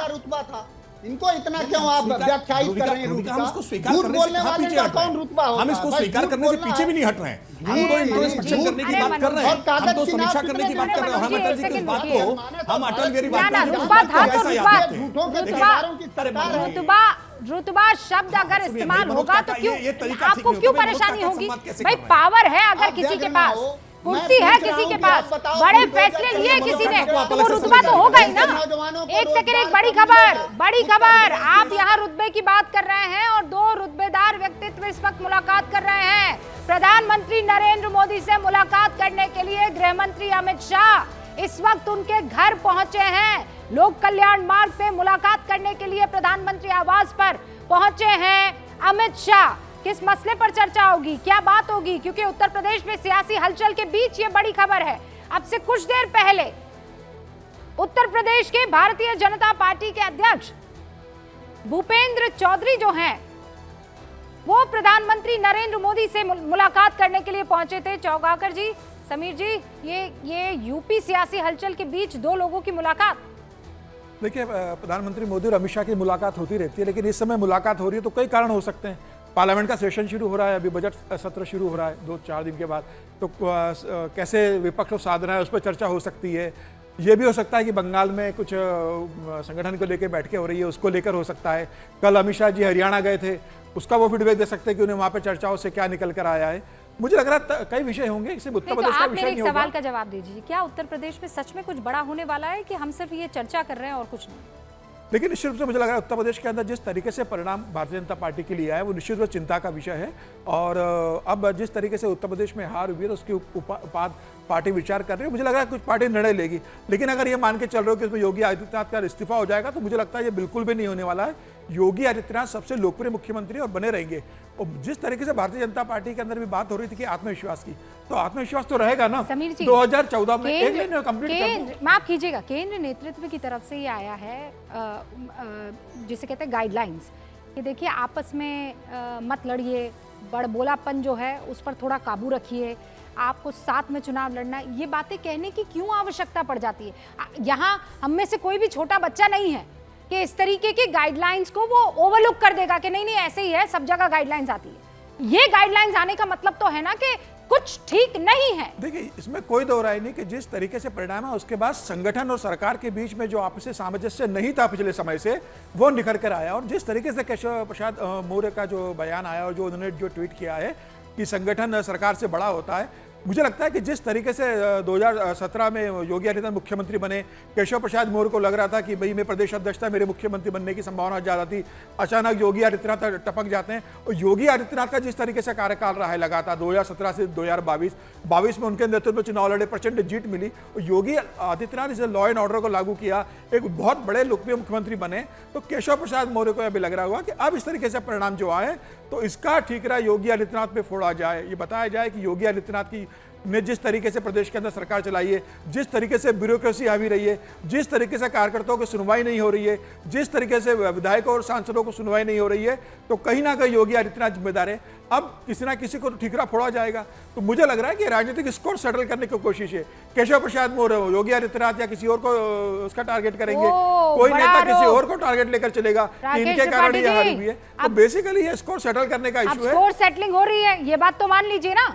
इनको इतना क्यों आप व्याख्यायित कर रहे हैं रुतबा? हम इसको स्वीकार झूठ करने बोलने से कहाँ वाले पीछे का हट रहे कौन रुतबा हैं? होता हम है? इसको बस स्वीकार झूठ करने से बोलना पीछे है। भी नहीं हट रहे हैं, हम नहीं, तो नहीं, इंट्रोस्पेक्शन झूठ- करने की बात कर रहे और हैं, कागज हम तो चुनाव समीक्षा करने की बात कर रहे हैं। हम मनोज जी, अटल एक जी की इस सेकंड बात रुकिए। को, हम अटल बिहारी ना, वाजपेयी जी की रुतबा बात को था तो ऐसा याद रुतबा- करते हैं। झूठों के रुतबा- ठेकेदारों की अरे सरकार है। रुतबा शब्द अगर इस्तेमाल मनोज होगा काका, तो क्यों ये तरीका ठीक आपको नहीं क्यों होता। मनोज परेशानी काका होगी? संवाद कैसे भाई कर रहे हैं? पावर है अगर आप किसी के व्यग्र ना पास, हो। कुर्सी मैं है पूछ रहा किसी हूँ के कि पास, आप बताओ बड़े कि फैसले 2014 लिए में किसी ने, को आप तो अलग वो से रुतबा तो समझ होगा ही लीजिए। ना। नौजवानों को एक सेकंड, एक रोजगार बड़ी कब खबर, मिलेगा? बड़ी उत्तर खबर, प्रदेश आप में- यहाँ रुतबे की बात कर रहे हैं और दो रुतबेदार व्यक्तित्व इस वक्त मुलाकात कर रहे हैं। प्रधानमंत्री नरेंद्र मोदी से मुलाकात करने के लिए गृह मंत्री अमित शाह इस वक्त उनके घर पहुंचे हैं। लोक कल्याण मार्ग पे मुलाकात करने के लिए प्रधानमंत्री आवास पर पहुंचे हैं अमित शाह। किस मसले पर चर्चा होगी, क्या बात होगी? क्योंकि उत्तर प्रदेश में सियासी हलचल के बीच ये बड़ी खबर है। अब से कुछ देर पहले उत्तर प्रदेश के भारतीय जनता पार्टी के अध्यक्ष भूपेंद्र चौधरी जो हैं, वो प्रधानमंत्री नरेंद्र मोदी से मुलाकात करने के लिए पहुंचे थे। चौगाकर जी, समीर जी, ये यूपी सियासी हलचल के बीच दो लोगों की मुलाकात। देखिए, प्रधानमंत्री मोदी और अमित शाह की मुलाकात होती रहती है, लेकिन इस समय मुलाकात हो रही है तो कई कारण हो सकते हैं। पार्लियामेंट का सेशन शुरू हो रहा है, अभी बजट सत्र शुरू हो रहा है 2-4 दिन के बाद, तो कैसे विपक्ष को साधना है उस पर चर्चा हो सकती है। ये भी हो सकता है कि बंगाल में कुछ संगठन को लेकर बैठकें हो रही है, उसको लेकर हो सकता है। कल अमित शाह जी हरियाणा गए थे, उसका वो फीडबैक दे सकते हैं कि उन्हें वहाँ पर चर्चाओं से क्या निकल कर आया है। मुझे लग रहा है कई विषय होंगे, सिर्फ उत्तर नहीं, तो प्रदेश का आप विषय मेरे नहीं एक सवाल होगा। का जवाब दीजिए, क्या उत्तर प्रदेश में सच में कुछ बड़ा होने वाला है कि हम सिर्फ ये चर्चा कर रहे हैं और कुछ नहीं? लेकिन निश्चित रूप से मुझे लग रहा है उत्तर प्रदेश के अंदर जिस तरीके से परिणाम भारतीय जनता पार्टी के लिए आया है वो निश्चित रूप से चिंता का विषय है। और अब जिस तरीके से उत्तर प्रदेश में हार हुई है तो उसके उपाद पार्टी विचार कर रही है। मुझे लग रहा है कुछ पार्टी निर्णय लेगी, लेकिन अगर ये मान के चल रहे हो कि इसमें योगी आदित्यनाथ का इस्तीफा हो जाएगा तो मुझे लगता है ये बिल्कुल भी नहीं होने वाला है। योगी आदित्यनाथ सबसे लोकप्रिय मुख्यमंत्री और बने रहेंगे। और जिस तरीके से भारतीय जनता पार्टी के अंदर भी बात हो रही थी कि आत्मविश्वास की, तो आत्मविश्वास तो रहेगा ना। समीर जी, 2014 में एक मिनट कंप्लीट माफ कीजिएगा, केंद्र नेतृत्व की तरफ से ये आया है जिसे कहते हैं गाइडलाइंस, कि देखिए आपस में मत लड़िए, बड़बोलापन जो है उस पर थोड़ा काबू रखिए, आपको साथ में चुनाव लड़ना। ये बातें कहने की क्यों आवश्यकता पड़ जाती है? यहाँ हम में से कोई भी छोटा बच्चा नहीं है कि इस तरीके की गाइडलाइंस को वो ओवरलुक कर देगा कि नहीं नहीं ऐसे ही है, सब जगह गाइडलाइंस आती है। ये गाइडलाइंस आने का मतलब तो है ना कि कुछ ठीक नहीं है। देखिए, इसमें कोई दो राय नहीं कि जिस तरीके से परिणाम है उसके बाद संगठन और सरकार के बीच में जो आपसी सामंजस्य नहीं था पिछले समय से, वो निखर कर आया। और जिस तरीके से केशव प्रसाद मौर्य का जो बयान आया और जो उन्होंने जो ट्वीट किया है कि संगठन सरकार से बड़ा होता है, मुझे लगता है कि जिस तरीके से 2017 में योगी आदित्यनाथ मुख्यमंत्री बने, केशव प्रसाद मौर्य को लग रहा था कि भाई मैं प्रदेश अध्यक्ष था, मेरे मुख्यमंत्री बनने की संभावना ज़्यादा थी, अचानक योगी आदित्यनाथ टपक जाते हैं। और योगी आदित्यनाथ का जिस तरीके से कार्यकाल रहा है लगातार 2017 से 2022 में उनके नेतृत्व में चुनाव लड़े, प्रचंड जीत मिली। और योगी आदित्यनाथ इसे लॉ एंड ऑर्डर को लागू किया, एक बहुत बड़े लोकप्रिय मुख्यमंत्री बने। तो केशव प्रसाद मौर्य को अभी लग रहा हुआ कि अब इस तरीके से परिणाम जो आए तो इसका ठीकरा योगी आदित्यनाथ पे फोड़ा जाए। ये बताया जाए कि योगी आदित्यनाथ की ने जिस तरीके से प्रदेश के अंदर सरकार चलाई है, जिस तरीके से ब्यूरोक्रेसी हावी रही है, जिस तरीके से कार्यकर्ताओं की सुनवाई नहीं हो रही है, जिस तरीके से विधायकों और सांसदों को सुनवाई नहीं हो रही है, तो कहीं ना कहीं योगी आदित्यनाथ जिम्मेदार है। अब किसी ना किसी को तो ठीकरा फोड़ा जाएगा। तो मुझे लग रहा है कि राजनीतिक स्कोर सेटल करने की कोशिश है। केशव प्रसाद मौर्य योगी आदित्यनाथ या किसी और को उसका टारगेट करेंगे, कोई नेता किसी और को टारगेट लेकर चलेगा कि इनके कारण ये हारी हुई है। तो बेसिकली ये स्कोर सेटल करने का इशू है। स्कोर सेटलिंग हो रही है, ये बात तो मान लीजिए ना।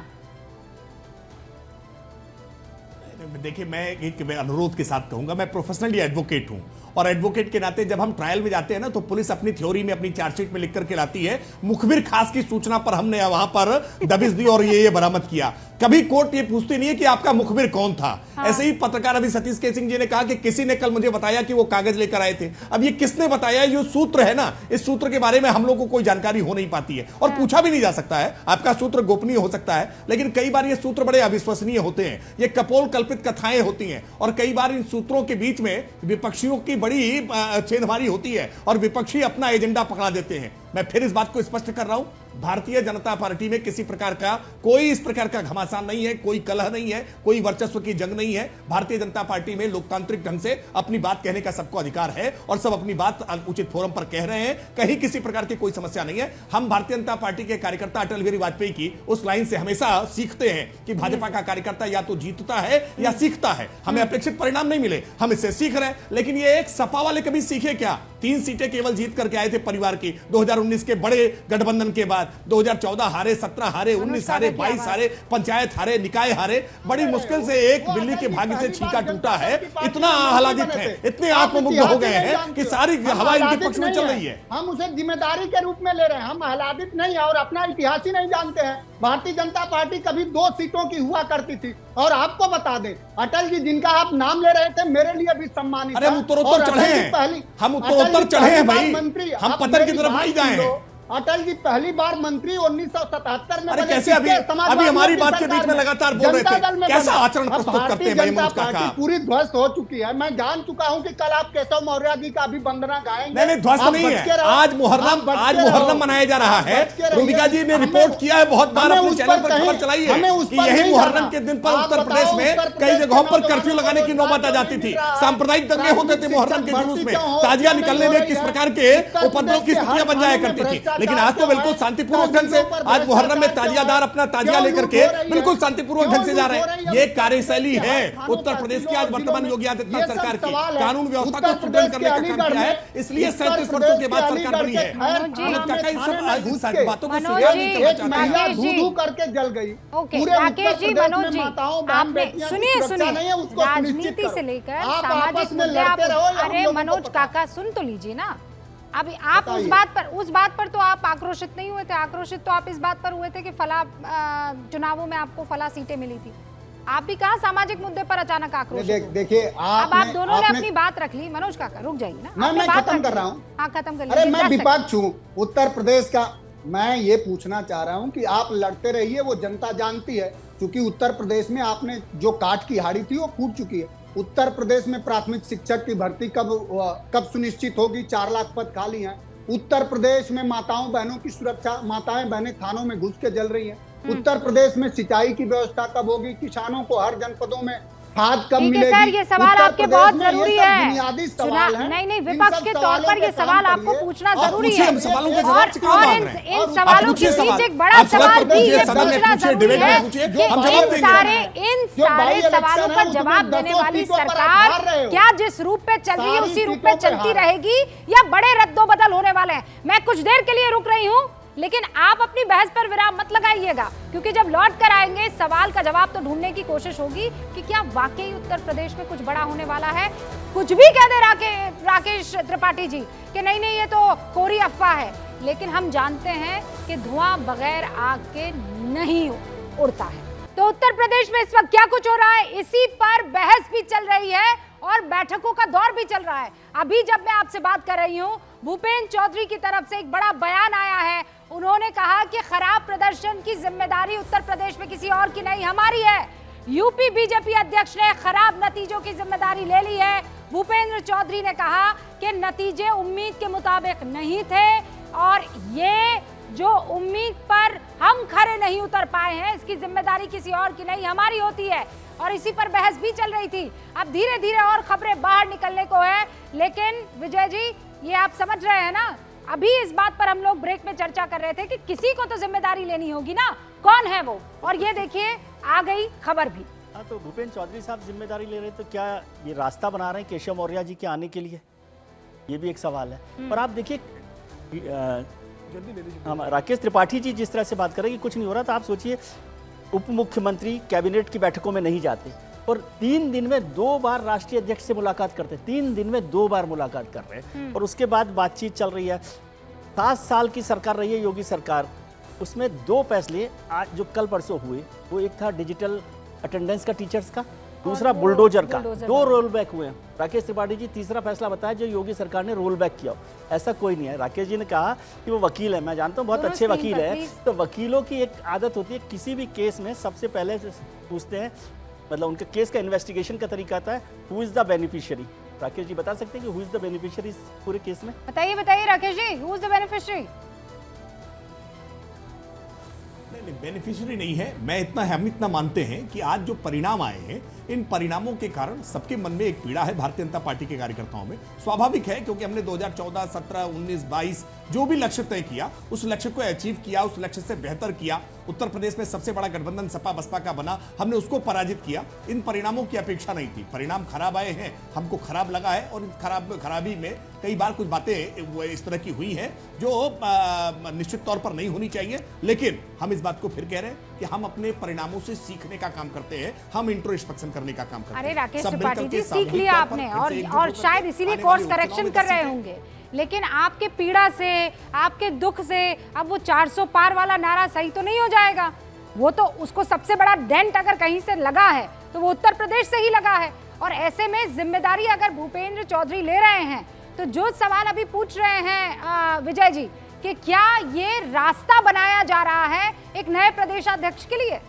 देखिए, मैं एक अनुरोध के साथ कहूंगा, मैं प्रोफेशनली एडवोकेट हूं और एडवोकेट के नाते जब हम ट्रायल में जाते हैं ना तो पुलिस अपनी थ्योरी में अपनी चार्जशीट में लिख करके लाती है मुखबिर खास की सूचना पर हमने वहां पर दबिश दी और ये बरामद किया। कभी कोर्ट ये पूछती नहीं है कि आपका मुखबिर कौन था। हाँ। ऐसे ही पत्रकार अभी सतीश के सिंह जी ने कहा कि किसी ने कल मुझे बताया कि वो कागज लेकर आए थे। अब ये किसने बताया, ये सूत्र है ना, इस सूत्र के बारे में हम लोग को कोई जानकारी हो नहीं पाती है और पूछा भी नहीं जा सकता है। आपका सूत्र गोपनीय हो सकता है, लेकिन कई बार ये सूत्र बड़े अविश्वसनीय होते हैं, ये कपोल कल्पित कथाएं होती हैं और कई बार इन सूत्रों के बीच में विपक्षियों की बड़ी छेड़छाड़ होती है और विपक्षी अपना एजेंडा पकड़ा देते हैं। मैं फिर इस बात को स्पष्ट कर रहा हूं, भारतीय जनता पार्टी में किसी प्रकार का कोई इस प्रकार का घमासान नहीं है, कोई कलह नहीं है, कोई वर्चस्व की जंग नहीं है। भारतीय जनता पार्टी में लोकतांत्रिक ढंग से अपनी बात कहने का सबको अधिकार है और सब अपनी बात उचित फोरम पर कह रहे हैं। कहीं किसी प्रकार की कोई समस्या नहीं है। हम भारतीय जनता पार्टी के कार्यकर्ता अटल बिहारी वाजपेयी की उस लाइन से हमेशा सीखते हैं कि भाजपा का कार्यकर्ता या तो जीतता है या सीखता है। हमें अपेक्षित परिणाम नहीं मिले, हम इससे सीख रहे हैं। लेकिन ये एक सपा वाले कभी सीखे क्या? 3 सीटें केवल जीत करके आए थे परिवार की 2019 के बड़े गठबंधन के बाद। 2014 हारे, 17 हारे, 19 हारे, 22 हारे, पंचायत हारे, निकाय हारे। बड़ी मुश्किल से एक बिल्ली के भाग्य से छींका टूटा है। इतना आह्लादित है, इतने आत्ममुग्ध हो गए हैं कि सारी हवा इनके पक्ष में चल रही है। हम उसे जिम्मेदारी के रूप में ले रहे हैं, हम आह्लादित नहीं है और अपना इतिहास ही नहीं जानते हैं। भारतीय जनता पार्टी कभी 2 सीटों की हुआ करती थी। और आपको बता दें, अटल जी जिनका आप नाम ले रहे थे, मेरे लिए भी सम्मानित। अरे हम उत्तरोत्तर चढ़े हैं, हम उत्तरोत्तर चढ़े हैं भाई, हम पतन की तरफ नहीं गए हैं। अटल जी पहली बार मंत्री 1977 में अरे बने। कैसे अभी हमारी बात के बीच में लगातार बोल रहे थे, कैसा आचरण प्रस्तुत करते हैं भाई मनोज काका? पूरी ध्वस्त हो चुकी है। मैं जान चुका हूं कि कल आप केशव मौर्य जी का भी वंदना गाएंगे। नहीं ध्वस्त नहीं है, आज मुहर्रम मनाया जा रहा है। रूबिका जी ने रिपोर्ट किया है बहुत बार, अपने चैनल पर खबर चलाई है कि यही मुहर्रम के दिन पर उत्तर प्रदेश में कई जगहों पर कर्फ्यू लगाने की नौबत आ जाती थी। सांप्रदायिक दंगे होते थे मुहर्रम के जुलूस में, ताजिया निकलने में किस प्रकार के उपद्रव की स्थितियां बन जाया करती थी। लेकिन आज तो बिल्कुल शांतिपूर्वक ढंग से, आज मुहर्रम में ताजियादार अपना ताजिया लेकर के बिल्कुल शांतिपूर्वक ढंग से जा रहे हैं। ये कार्यशैली है उत्तर प्रदेश की आज वर्तमान योगी आदित्यनाथ सरकार की। कानून व्यवस्था को सुदृढ़ करने का काम किया है, इसलिए 37 वर्षों के बाद सरकार बनी है। बातों को धू करके जल गई। राकेश जी, मनोज जी, आपने सुनिए राजनीति से लेकर सामाजिक मुद्दे आप, अरे मनोज काका सुन तो लीजिए ना। अभी आप उस बात पर तो आप आक्रोशित नहीं हुए थे। आक्रोशित तो आप इस बात पर हुए थे कि फला चुनावों में आपको फला सीटें मिली थी। आप भी कहाँ सामाजिक मुद्दे पर अचानक आक्रोशित? देखिए, अब आप दोनों ने अपनी बात रख ली। मनोज काका रुक जाइए ना, मैं खत्म कर रहा हूँ। हाँ खत्म कर। अरे मैं विपक्ष हूँ उत्तर प्रदेश का। मैं ये पूछना चाह रहा हूँ कि आप लड़ते रहिए, वो जनता जानती है। क्योंकि उत्तर प्रदेश में आपने जो काट की हाड़ी थी वो फूट चुकी है। उत्तर प्रदेश में प्राथमिक शिक्षक की भर्ती कब सुनिश्चित होगी? 4 लाख पद खाली हैं। उत्तर प्रदेश में माताओं बहनों की सुरक्षा, माताएं बहनें थानों में घुस के जल रही हैं। उत्तर प्रदेश में सिंचाई की व्यवस्था कब होगी? किसानों को हर जनपदों में खाद कब मिलेगी? सर, ये सवाल आपके बहुत जरूरी है। बुनियादी सवाल है। नहीं, विपक्ष के तौर पर ये सवाल आपको पूछना जरूरी है। इन सवालों के जवाब से और इन सवालों के बीच एक बड़ा सवाल भी ये पूछना जरूरी है कि इन सारे सवालों का जवाब देने वाली सरकार क्या जिस रूप पे चल रही है उसी रूप पे चलती रहेगी या बड़े रद्दोबदल होने वाले हैं? मैं कुछ देर के लिए रुक रही हूँ, लेकिन आप अपनी बहस पर विराम मत लगाइएगा, क्योंकि जब लौट कर आएंगे सवाल का जवाब तो ढूंढने की कोशिश होगी कि क्या वाकई उत्तर प्रदेश में कुछ बड़ा होने वाला है। कुछ भी कह दे राकेश त्रिपाठी जी कि नहीं ये तो कोरी अफवाह है, लेकिन हम जानते हैं कि धुआं बगैर आग के नहीं उड़ता है। तो उत्तर प्रदेश में इस वक्त क्या कुछ हो रहा है, इसी पर बहस भी चल रही है और बैठकों का दौर भी चल रहा है। अभी जब मैं आपसे बात कर रही हूं, भूपेंद्र चौधरी की तरफ से एक बड़ा बयान आया है। उन्होंने कहा कि खराब प्रदर्शन की जिम्मेदारी उत्तर प्रदेश में किसी और की नहीं, हमारी है। यूपी बीजेपी अध्यक्ष ने खराब नतीजों की जिम्मेदारी ले ली है। भूपेंद्र चौधरी ने कहा कि नतीजे उम्मीद के मुताबिक नहीं थे और ये जो उम्मीद पर हम खरे नहीं उतर पाए हैं, इसकी जिम्मेदारी किसी और की नहीं, हमारी होती है। और इसी पर बहस भी चल रही थी। अब धीरे धीरे और खबरें बाहर निकलने को है, लेकिन विजय जी ये आप समझ रहे हैं ना, अभी इस बात पर हम लोग ब्रेक में चर्चा कर रहे थे कि किसी को तो जिम्मेदारी लेनी होगी ना, कौन है वो? और ये देखिए आ गई खबर भी। हाँ, तो भूपेंद्र चौधरी साहब जिम्मेदारी ले रहे हैं, तो क्या ये रास्ता बना रहे हैं केशव मौर्य जी के आने के लिए? ये भी एक सवाल है। और आप देखिए हम राकेश त्रिपाठी जी जिस तरह से बात कर रहे हैं कि कुछ नहीं हो रहा, तो आप सोचिए उप मुख्यमंत्री कैबिनेट की बैठकों में नहीं जाते और 3 दिन में 2 बार राष्ट्रीय अध्यक्ष से मुलाकात करते हैं। 3 दिन में 2 बार मुलाकात कर रहे हैं और उसके बाद बातचीत चल रही है। 7 साल की सरकार रही है योगी सरकार, उसमें 2 फैसले आज जो कल परसों हुए, वो एक था डिजिटल अटेंडेंस का टीचर्स का, दूसरा बुलडोजर का। 2 रोल बैक हुए हैं। राकेश त्रिपाठी जी तीसरा फैसला बताया जो योगी सरकार ने रोल बैक किया। ऐसा कोई नहीं है। राकेश जी ने कहा कि वो वकील है, मैं जानता हूँ बहुत अच्छे वकील है। तो वकीलों की एक आदत होती है, किसी भी केस में सबसे पहले पूछते हैं, मतलब उनके केस का इन्वेस्टिगेशन का तरीका आता है, who is the beneficiary. Rakesh ji बता सकते हैं कि हु इज द बेनिफिशियरी इस पूरे केस में? बताइए Rakesh ji, who is the beneficiary? Beneficiary नहीं है। हम इतना मानते हैं कि आज जो परिणाम आए हैं, इन परिणामों के कारण सबके मन में एक पीड़ा है भारतीय जनता पार्टी के कार्यकर्ताओं में। स्वाभाविक है, क्योंकि हमने 2014, 17, 19, 22 जो भी लक्ष्य तय किया, उस लक्ष्य को अचीव किया, उस लक्ष्य से बेहतर किया उत्तर प्रदेश में सबसे बड़ा गठबंधन सपा बसपा का बना, हमने उसको पराजित किया। इन परिणामों की अपेक्षा नहीं थी, परिणाम खराब आए हैं, हमको खराब लगा है और खराबी में कई बार कुछ बातें वो इस तरह की हुई हैं जो निश्चित तौर पर नहीं होनी चाहिए। लेकिन हम इस बात को फिर कह रहे हैं कि हम अपने परिणामों से सीखने का काम करते हैं, हम इंट्रोस्पेक्शन करने का काम करते हैं। अरे राकेश सब त्रिपाठी मिलकर जी, के सीख लिया सामूहिक तौर पर आपने फिर से एकजुट और होकर शायद इसीलिए आने कोर्स वाले करेक्शन उपचुनाव कर में रहे सीखें। होंगे। लेकिन आपके पीड़ा से, आपके दुख से अब वो 400 पार वाला नारा सही तो नहीं हो जाएगा। वो तो उसको सबसे बड़ा डेंट अगर कहीं से लगा है तो वो उत्तर प्रदेश से ही लगा है। और ऐसे में जिम्मेदारी अगर भूपेंद्र चौधरी ले रहे हैं तो जो सवाल अभी पूछ रहे हैं विजय जी कि क्या ये रास्ता बनाया जा रहा है एक नए प्रदेशाध्यक्ष के लिए?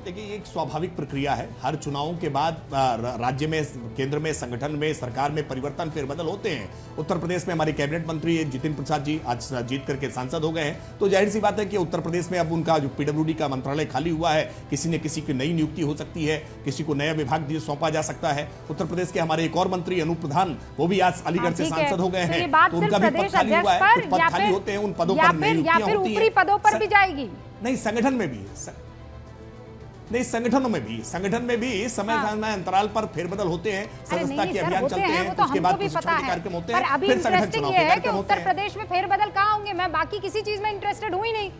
देखिए, ये एक स्वाभाविक प्रक्रिया है। हर चुनावों के बाद राज्य में, केंद्र में, संगठन में, सरकार में परिवर्तन फेरबदल होते हैं। उत्तर प्रदेश में हमारे कैबिनेट मंत्री जितिन प्रसाद जी आज जीत करके सांसद हो गए हैं, तो जाहिर सी बात है कि उत्तर प्रदेश में अब उनका जो पीडब्ल्यूडी का मंत्रालय खाली हुआ है, किसी न किसी की नई नियुक्ति हो सकती है, किसी को नया विभाग सौंपा जा सकता है। उत्तर प्रदेश के हमारे एक और मंत्री अनूप प्रधान, वो भी आज अलीगढ़ से सांसद हो गए हैं, तो उनका भी पद खाली हुआ है। कुछ पद खाली होते हैं, उन पदों पर नियुक्तियां होती हैं। ऊपरी पदों पर भी जाएगी? नहीं, संगठन में भी, नहीं संगठनों में भी, संगठन में भी समय अंतराल पर फेरबदल होते हैं, सदस्यता के अभियान चलते हैं, उसके बाद प्रशिक्षण के कार्यक्रम होते हैं, पर अभी फिर संगठन इंटरेस्टिंग चुनाव ये के है कि कार्यक्रम होते उत्तर हैं। प्रदेश में फेरबदल कहाँ होंगे? मैं बाकी किसी चीज में इंटरेस्टेड हुई नहीं।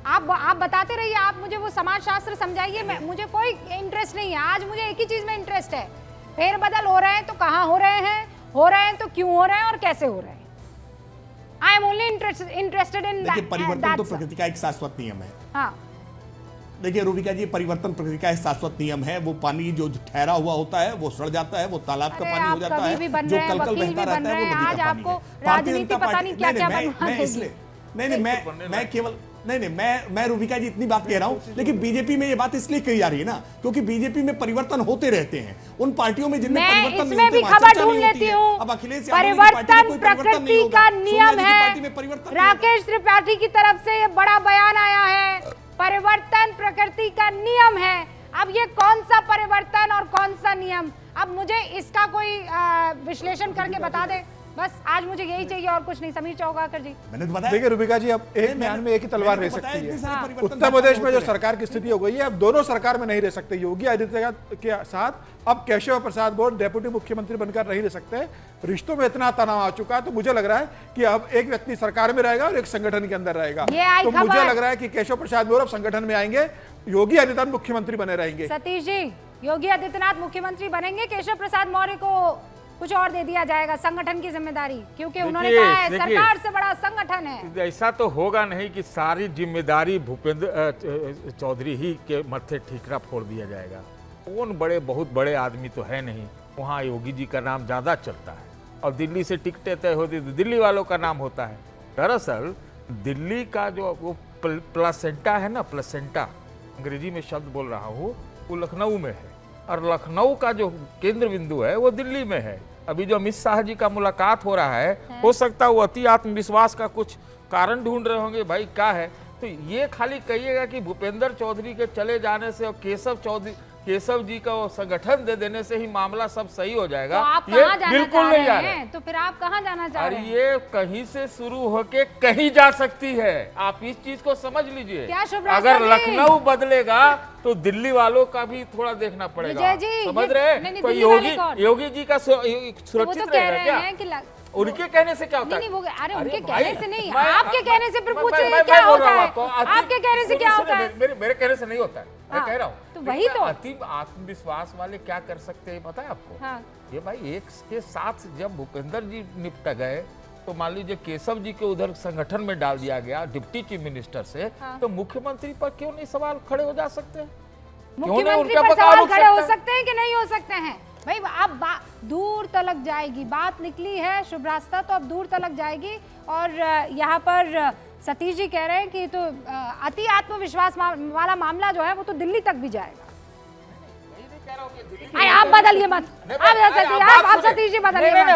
आप बताते रहिए, आप मुझे वो समाजशास्त्र समझाइए, मुझे कोई इंटरेस्ट नहीं है। आज मुझे एक ही चीज में इंटरेस्ट है, फेरबदल हो रहे हैं तो कहाँ हो रहे हैं तो क्यों हो रहे हैं और कैसे हो रहे हैं। I am only interested in देखिए, परिवर्तन तो प्रकृति का एक शाश्वत नियम है। हाँ, देखिए रूबिका जी, परिवर्तन प्रकृति का एक शाश्वत नियम है। वो पानी जो ठहरा हुआ होता है वो सड़ जाता है, वो तालाब का पानी हो जाता है, जो कल बहता रहता है वो नदी का पानी है। भारतीय जनता पार्टी, मैं इसलिए मैं रूबिका जी इतनी बात कह रहा हूं, लेकिन बीजेपी में ये बात इसलिए कही जा रही है ना क्योंकि बीजेपी में परिवर्तन होते रहते हैं। उन पार्टियों में जिनमें परिवर्तन नहीं होते, इसमें भी खबर ढूंढ लेती हूँ। अब अखिलेश परिवर्तन प्रकृति का नियम है। राकेश त्रिपाठी की तरफ से ये बड़ा बयान आया है, परिवर्तन प्रकृति का नियम है। अब ये कौन सा परिवर्तन और कौन सा नियम, अब मुझे इसका कोई विश्लेषण करके बता दे। बस आज मुझे यही चाहिए और कुछ नहीं। समीर चौगाकर जी, मैंने तो बताया। देखिए रूबिका जी, अब एक म्यान में एक ही तलवार रह सकती है। उत्तर प्रदेश में जो सरकार की स्थिति हो गई है, अब दोनों सरकार में नहीं रह सकते। योगी आदित्यनाथ के साथ अब केशव प्रसाद मौर्य डेप्यूटी मुख्यमंत्री बनकर नहीं रह सकते। रिश्तों में इतना तनाव आ चुका है, तो मुझे लग रहा है कि अब एक व्यक्ति सरकार में रहेगा और एक संगठन के अंदर रहेगा। तो मुझे लग रहा है कि केशव प्रसाद मौर्य अब संगठन में आएंगे, योगी आदित्यनाथ मुख्यमंत्री बने रहेंगे। सतीश जी, योगी आदित्यनाथ मुख्यमंत्री बनेंगे, केशव प्रसाद मौर्य को कुछ और दे दिया जाएगा संगठन की जिम्मेदारी, क्योंकि उन्होंने कहा है सरकार से बड़ा संगठन है। ऐसा तो होगा नहीं कि सारी जिम्मेदारी भूपेंद्र चौधरी ही के मत्थे ठीकरा फोड़ दिया जाएगा। कौन बड़े, बहुत बड़े आदमी तो है नहीं, वहाँ योगी जी का नाम ज्यादा चलता है और दिल्ली से टिकटें तय होती तो दिल्ली वालों का नाम होता है। दरअसल दिल्ली का जो वो प्लेसेंटा है ना, प्लेसेंटा अंग्रेजी में शब्द बोल रहा हूँ, वो लखनऊ में है और लखनऊ का जो केंद्र बिंदु है वो दिल्ली में है। अभी जो अमित शाह जी का मुलाकात हो रहा है, हो सकता है वो अति आत्मविश्वास का कुछ कारण ढूंढ रहे होंगे, भाई क्या है। तो ये खाली कहिएगा कि भूपेंद्र चौधरी के चले जाने से और केशव जी का वो संगठन दे देने से ही मामला सब सही हो जाएगा, तो आप ये जाना बिल्कुल चाह नहीं रहे जा रहा हैं? तो फिर आप कहाँ जाना चाह रहे अरे हैं? ये कहीं से शुरू होके कहीं जा सकती है, आप इस चीज को समझ लीजिए। क्या शुभ रास्ता अगर जी? लखनऊ बदलेगा तो दिल्ली वालों का भी थोड़ा देखना पड़ेगा। विजय जी, समझ नहीं, रहे? नहीं, कोई दिल्ली वाले कौन? योगी जी का तो वो सुरक्षित तो कह रहेगा रहे क्या? हैं कि उनके कहने से क्या होता है? नहीं, वो अरे उनके भाई, कहने से नहीं, मैं- आपके कहने से फिर मैं- पूछे मैं क्या बोल होता रहा हूँ है? आपको, आपके कहने से क्या होता है? मेरे कहने से नहीं होता है, मैं हाँ, कह रहा हूँ। तो वही तो। अति आत्मविश्वास वाले क्या कर सकते हैं पता है आपको? हाँ। ये भाई एक के साथ जब भूपेंद्र जी निपट गए तो मान लीजिए केशव जी के उधर संगठन में डाल दिया गया डिप्टी चीफ मिनिस्टर से, तो मुख्यमंत्री पर क्यों नहीं सवाल खड़े हो जा सकते हैं? मुख्यमंत्री पर सवाल खड़े हो सकते हैं कि नहीं हो सकते हैं? भाई अब दूर तलक जाएगी, बात निकली है शुभ रास्ता, तो अब दूर तलक जाएगी। और यहाँ पर सतीश जी कह रहे हैं कि तो अति आत्मविश्वास वाला मामला जो है वो तो दिल्ली तक भी जाएगा। आप बदलिए मत, आप सतीश जी बदलिए मत।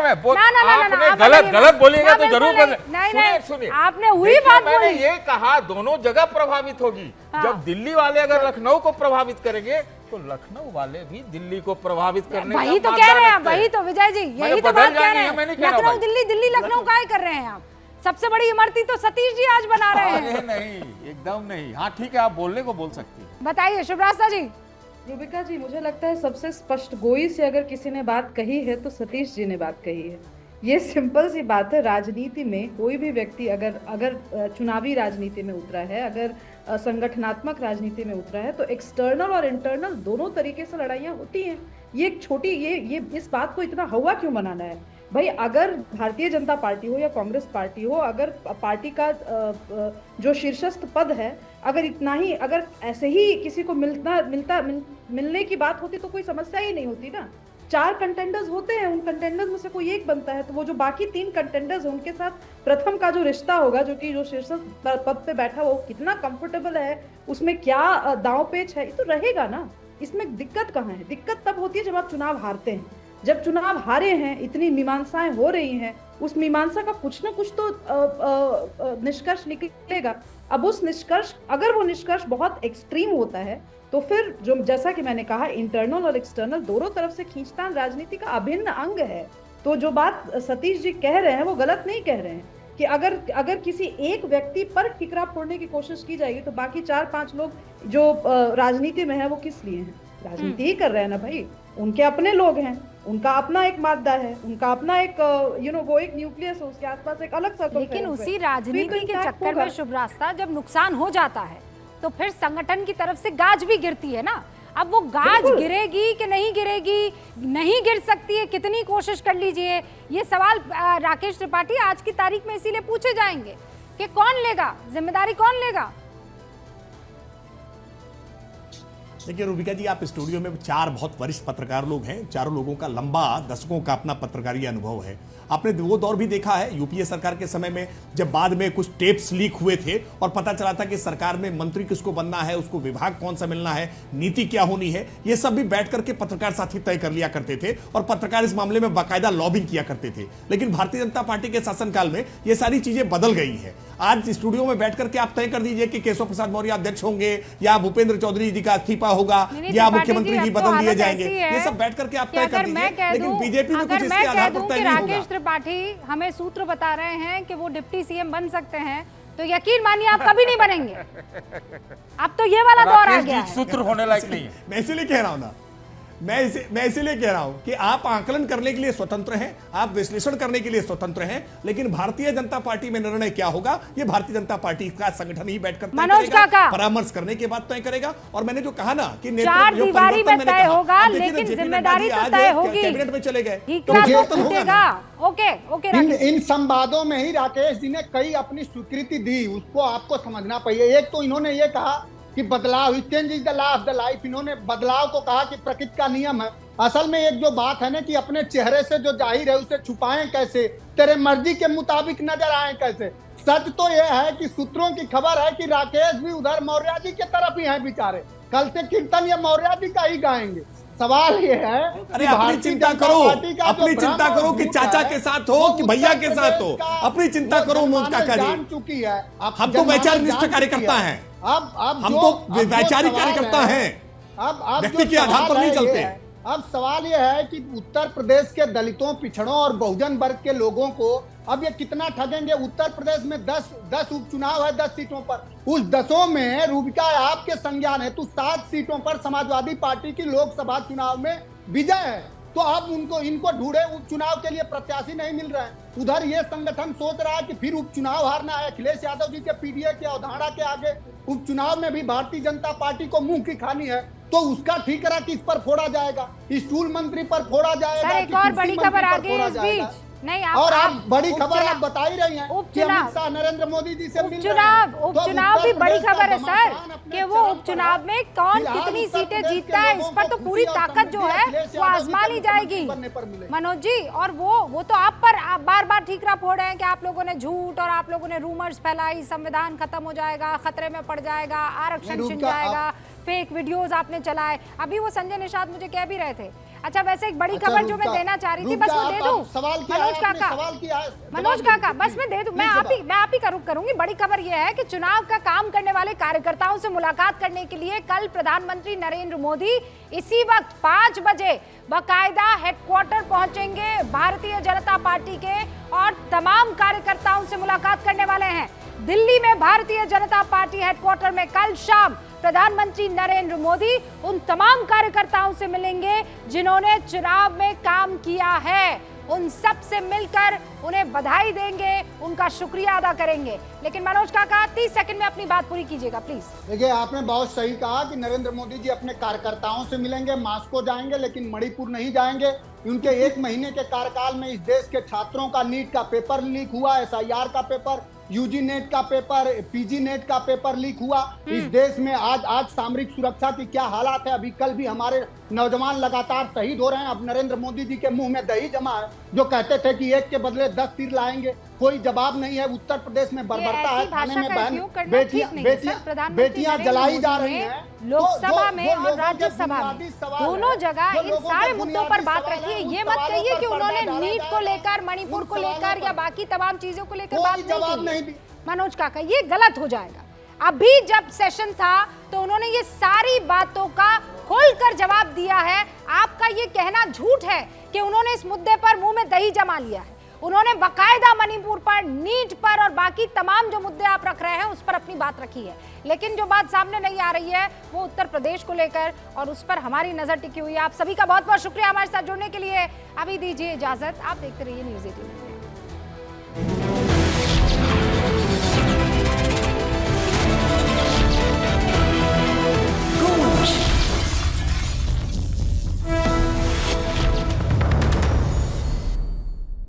गलत बोलिएगा तो जरूर बदले। नहीं, आपने हुई बात बोली। मैंने ये कहा दोनों जगह प्रभावित होगी। जब दिल्ली वाले अगर लखनऊ को प्रभावित करेंगे तो लखनऊ वाले भी दिल्ली को प्रभावित करने का वही तो कह रहे हैं, वही तो विजय जी, यही तो बात कह रहे हैं। लखनऊ दिल्ली लखनऊ काहे कर रहे हैं आप? सबसे बड़ी इमरती तो सतीश जी आज बना रहे हैं। अरे नहीं, एकदम नहीं। हाँ ठीक है, आप बोलने को बोल सकती हैं। बताइए शुभ्रास्ता जी। रूबिका जी, मुझे लगता है सबसे स्पष्ट गोई से अगर किसी ने बात कही है तो सतीश जी ने बात कही है। ये सिंपल सी बात है, राजनीति में कोई भी व्यक्ति अगर चुनावी राजनीति में उतरा है, अगर संगठनात्मक राजनीति में उतरा है, तो एक्सटर्नल और इंटरनल दोनों तरीके से लड़ाइयाँ होती हैं। ये एक छोटी ये इस बात को इतना हवा क्यों बनाना है भाई? अगर भारतीय जनता पार्टी हो या कांग्रेस पार्टी हो, अगर पार्टी का जो शीर्षस्थ पद है, अगर इतना ही, अगर ऐसे ही किसी को मिलने की बात होती तो कोई समस्या ही नहीं होती ना। 4 कंटेंडर्स होते हैं, उन कंटेंडर्स में से कोई एक बनता है, तो वो जो बाकी 3 कंटेंडर्स हैं उनके साथ प्रथम का जो रिश्ता होगा, जो कि जो शीर्षस्थ पद पे बैठा वो कितना कंफर्टेबल है, उसमें क्या दांव पेच है, ये तो रहेगा ना। इसमें दिक्कत कहाँ है? दिक्कत तब होती है जब आप चुनाव हारते हैं। जब चुनाव हारे हैं, इतनी मीमांसाएं हो रही हैं, उस मीमांसा का कुछ ना कुछ तो निष्कर्ष निकलेगा। अब उस निष्कर्ष, अगर वो निष्कर्ष बहुत एक्सट्रीम होता है तो फिर जो, जैसा कि मैंने कहा, इंटरनल और एक्सटर्नल दोनों तरफ से खींचतान राजनीति का अभिन्न अंग है। तो जो बात सतीश जी कह रहे हैं वो गलत नहीं कह रहे हैं कि अगर किसी एक व्यक्ति पर ठिकरा फोड़ने की कोशिश की जाएगी तो बाकी 4-5 लोग जो राजनीति में है वो किस लिए हैं? राजनीति ही कर रहे हैं ना भाई, उनके अपने लोग हैं, उनका अपना एक मादा है, उनका अपना एक वो एक न्यूक्लियस है, उसके आसपास एक अलग सर्कल। लेकिन उसी राजनीति के चक्कर में शुभ्रास्ता जब नुकसान हो जाता है तो फिर संगठन की तरफ से गाज भी गिरती है ना। अब वो गाज गिरेगी कि नहीं गिरेगी, नहीं गिर सकती है, कितनी कोशिश कर लीजिए, ये सवाल राकेश त्रिपाठी आज की तारीख में इसीलिए पूछे जाएंगे कि कौन लेगा जिम्मेदारी, कौन लेगा। देखिए रूबिका जी, आप स्टूडियो में 4 बहुत वरिष्ठ पत्रकार लोग हैं, चारों लोगों का लंबा दशकों का अपना पत्रकारी अनुभव है। आपने वो दौर भी देखा है यूपीए सरकार के समय में, जब बाद में कुछ टेप्स लीक हुए थे और पता चला था कि सरकार में मंत्री किसको बनना है, उसको विभाग कौन सा मिलना है, नीति क्या होनी है, ये सब भी बैठ करके पत्रकार साथी तय कर लिया करते थे और पत्रकार इस मामले में बाकायदा लॉबिंग किया करते थे। लेकिन भारतीय जनता पार्टी के शासनकाल में ये सारी चीजें बदल गई है। आज स्टूडियो में बैठ करके आप तय कर दीजिए कि केशव प्रसाद मौर्य अध्यक्ष होंगे या भूपेंद्र चौधरी जी का इस्तीफा होगा या मुख्यमंत्री जी बदल दिए जाएंगे, ये सब बैठ करके आप तय कर दीजिए। लेकिन बीजेपी में कुछ इसके आधार पर तय नहीं होगा। राकेश त्रिपाठी हमें सूत्र बता रहे हैं कि वो डिप्टी सीएम बन सकते हैं, तो यकीन मानिए आप कभी नहीं बनेंगे। अब तो ये वाला दौर आ गया है। सूत्र होने लायक नहीं है। मैं इसीलिए कह रहा हूं ना, मैं इसीलिए कह रहा हूं कि आप आकलन करने के लिए स्वतंत्र हैं, आप विश्लेषण करने के लिए स्वतंत्र हैं, लेकिन भारतीय जनता पार्टी में निर्णय क्या होगा ये भारतीय जनता पार्टी का संगठन ही बैठकर तय करेगा, परामर्श करने के बाद तय करेगा। और मैंने जो कहा ना कि चार दीवारी में तय होगा, लेकिन जिम्मेदारी तो तय होगी। कैबिनेट में चले गए तो ओके। इन संवादों में ही राकेश जी ने कई अपनी स्वीकृति दी, उसको आपको समझना चाहिए। एक तो इन्होंने ये कहा कि बदलाव, change is the law of the life, इन्होंने बदलाव को कहा कि प्रकृति का नियम है। असल में एक जो बात है ना कि अपने चेहरे से जो जाहिर है उसे छुपाएं कैसे, तेरे मर्जी के मुताबिक नजर आए कैसे। सच तो यह है कि सूत्रों की खबर है कि राकेश भी उधर मौर्य जी के तरफ ही हैं बेचारे, कल से कीर्तन ये मौर्य जी का ही गाएंगे। सवाल ये है, अरे अपनी चिंता करो, अपनी चिंता करो कि चाचा के साथ हो कि भैया के साथ हो, अपनी चिंता करो मुझका जान चुकी है। हम तो वैचारिक कार्यकर्ता हैं, अब हम तो वैचारिक कार्यकर्ता हैं, अब व्यक्ति के आधार पर नहीं चलते। अब सवाल यह है कि उत्तर प्रदेश के दलितों, पिछड़ों और बहुजन वर्ग के लोगों को अब ये कितना ठगेंगे। उत्तर प्रदेश में 10 उपचुनाव है 10 सीटों पर, उस 10 में रूबिका आपके संज्ञान है तो 7 सीटों पर समाजवादी पार्टी की लोकसभा चुनाव में विजय है। तो अब इनको ढूंढे उपचुनाव के लिए प्रत्याशी नहीं मिल रहे हैं। उधर ये संगठन सोच रहा है कि फिर उपचुनाव हारना है। अखिलेश यादव जी के पीडीए के अवधारणा के आगे उपचुनाव में भी भारतीय जनता पार्टी को मुंह की खानी है, तो उसका ठीकरा किस पर फोड़ा जाएगा? स्कूल मंत्री पर फोड़ा जाएगा? एक और बड़ी खबर आ गई इस बीच। नहीं, और आप बड़ी खबर आप बता ही रही हैं कि अमित शाह नरेंद्र मोदी जी से मिल रहे हैं। उपचुनाव भी बड़ी खबर है सर कि वो उपचुनाव में कौन कितनी सीटें जीतता है, इस पर तो पूरी ताकत जो है वो आजमा ली जाएगी मनोज जी। और वो तो आप पर बार बार ठीकरा फोड़ रहे हैं कि आप लोगों ने झूठ और आप लोगों ने रूमर्स फैलाई, संविधान खत्म हो जाएगा, खतरे में पड़ जाएगा, आरक्षण छिन जाएगा, फेक वीडियोस आपने चलाए। अभी वो संजय निषाद मुझे कह भी रहे थे, अच्छा वैसे एक बड़ी अच्छा, खबर जो रुक मैं जा, देना चाह रही थी रुक बस जा, वो दे आप दूं सवाल किया है, मनोज आपने काका, सवाल किया है, मनोज जवाब काका दीजिए, बस मैं दे दूं, प्लीज जवाब। मैं आप ही का रुख करूंगी। बड़ी खबर यह है कि चुनाव का काम करने वाले कार्यकर्ताओं से मुलाकात करने के लिए कल प्रधानमंत्री नरेंद्र मोदी इसी वक्त 5 बजे बाकायदा हेडक्वार्टर पहुंचेंगे भारतीय जनता पार्टी के और तमाम कार्यकर्ताओं से मुलाकात करने वाले हैं। दिल्ली में भारतीय जनता पार्टी हेडक्वार्टर में कल शाम प्रधानमंत्री नरेंद्र मोदी उन तमाम कार्यकर्ताओं से मिलेंगे जिन्होंने चुनाव में काम किया है। उन सब से मिलकर उन्हें बधाई देंगे, उनका शुक्रिया अदा करेंगे। लेकिन मनोज काका 30 सेकंड में अपनी बात पूरी कीजिएगा प्लीज। देखिए, आपने बहुत सही कहा कि नरेंद्र मोदी जी अपने कार्यकर्ताओं से मिलेंगे, मास्को जाएंगे, लेकिन मणिपुर नहीं जाएंगे। उनके 1 महीने के कार्यकाल में इस देश के छात्रों का नीट का पेपर लीक हुआ, SIR का पेपर, यूजी नेट का पेपर, PG नेट का पेपर लीक हुआ। इस देश में आज सामरिक सुरक्षा की क्या हालात है। अभी कल भी हमारे नौजवान लगातार शहीद हो रहे हैं। अब नरेंद्र मोदी जी के मुंह में दही जमा है, जो कहते थे कि 1 के बदले 10 तीर लाएंगे। कोई जवाब नहीं है। उत्तर प्रदेश में बर्बरता है, थाने में बहन बेटियां जलाई जा रही हैं। लोकसभा में और राज्यसभा में दोनों जगह इन सारे मुद्दों पर बात रखी है। ये मत कहिए कि उन्होंने नीट को लेकर, मणिपुर को लेकर या बाकी तमाम चीजों को लेकर बात नहीं की। मनोज काका, ये गलत हो जाएगा। अभी जब सेशन था तो उन्होंने ये सारी बातों का खोलकर जवाब दिया है। आपका ये कहना झूठ है कि उन्होंने इस मुद्दे पर मुंह में दही जमा लिया है। उन्होंने बकायदा मणिपुर पर, नीट पर और बाकी तमाम जो मुद्दे आप रख रहे हैं उस पर अपनी बात रखी है। लेकिन जो बात सामने नहीं आ रही है वो उत्तर प्रदेश को लेकर, और उस पर हमारी नजर टिकी हुई है। आप सभी का बहुत बहुत शुक्रिया हमारे साथ जुड़ने के लिए। अभी दीजिए इजाजत, आप देखते रहिए न्यूज़ 18।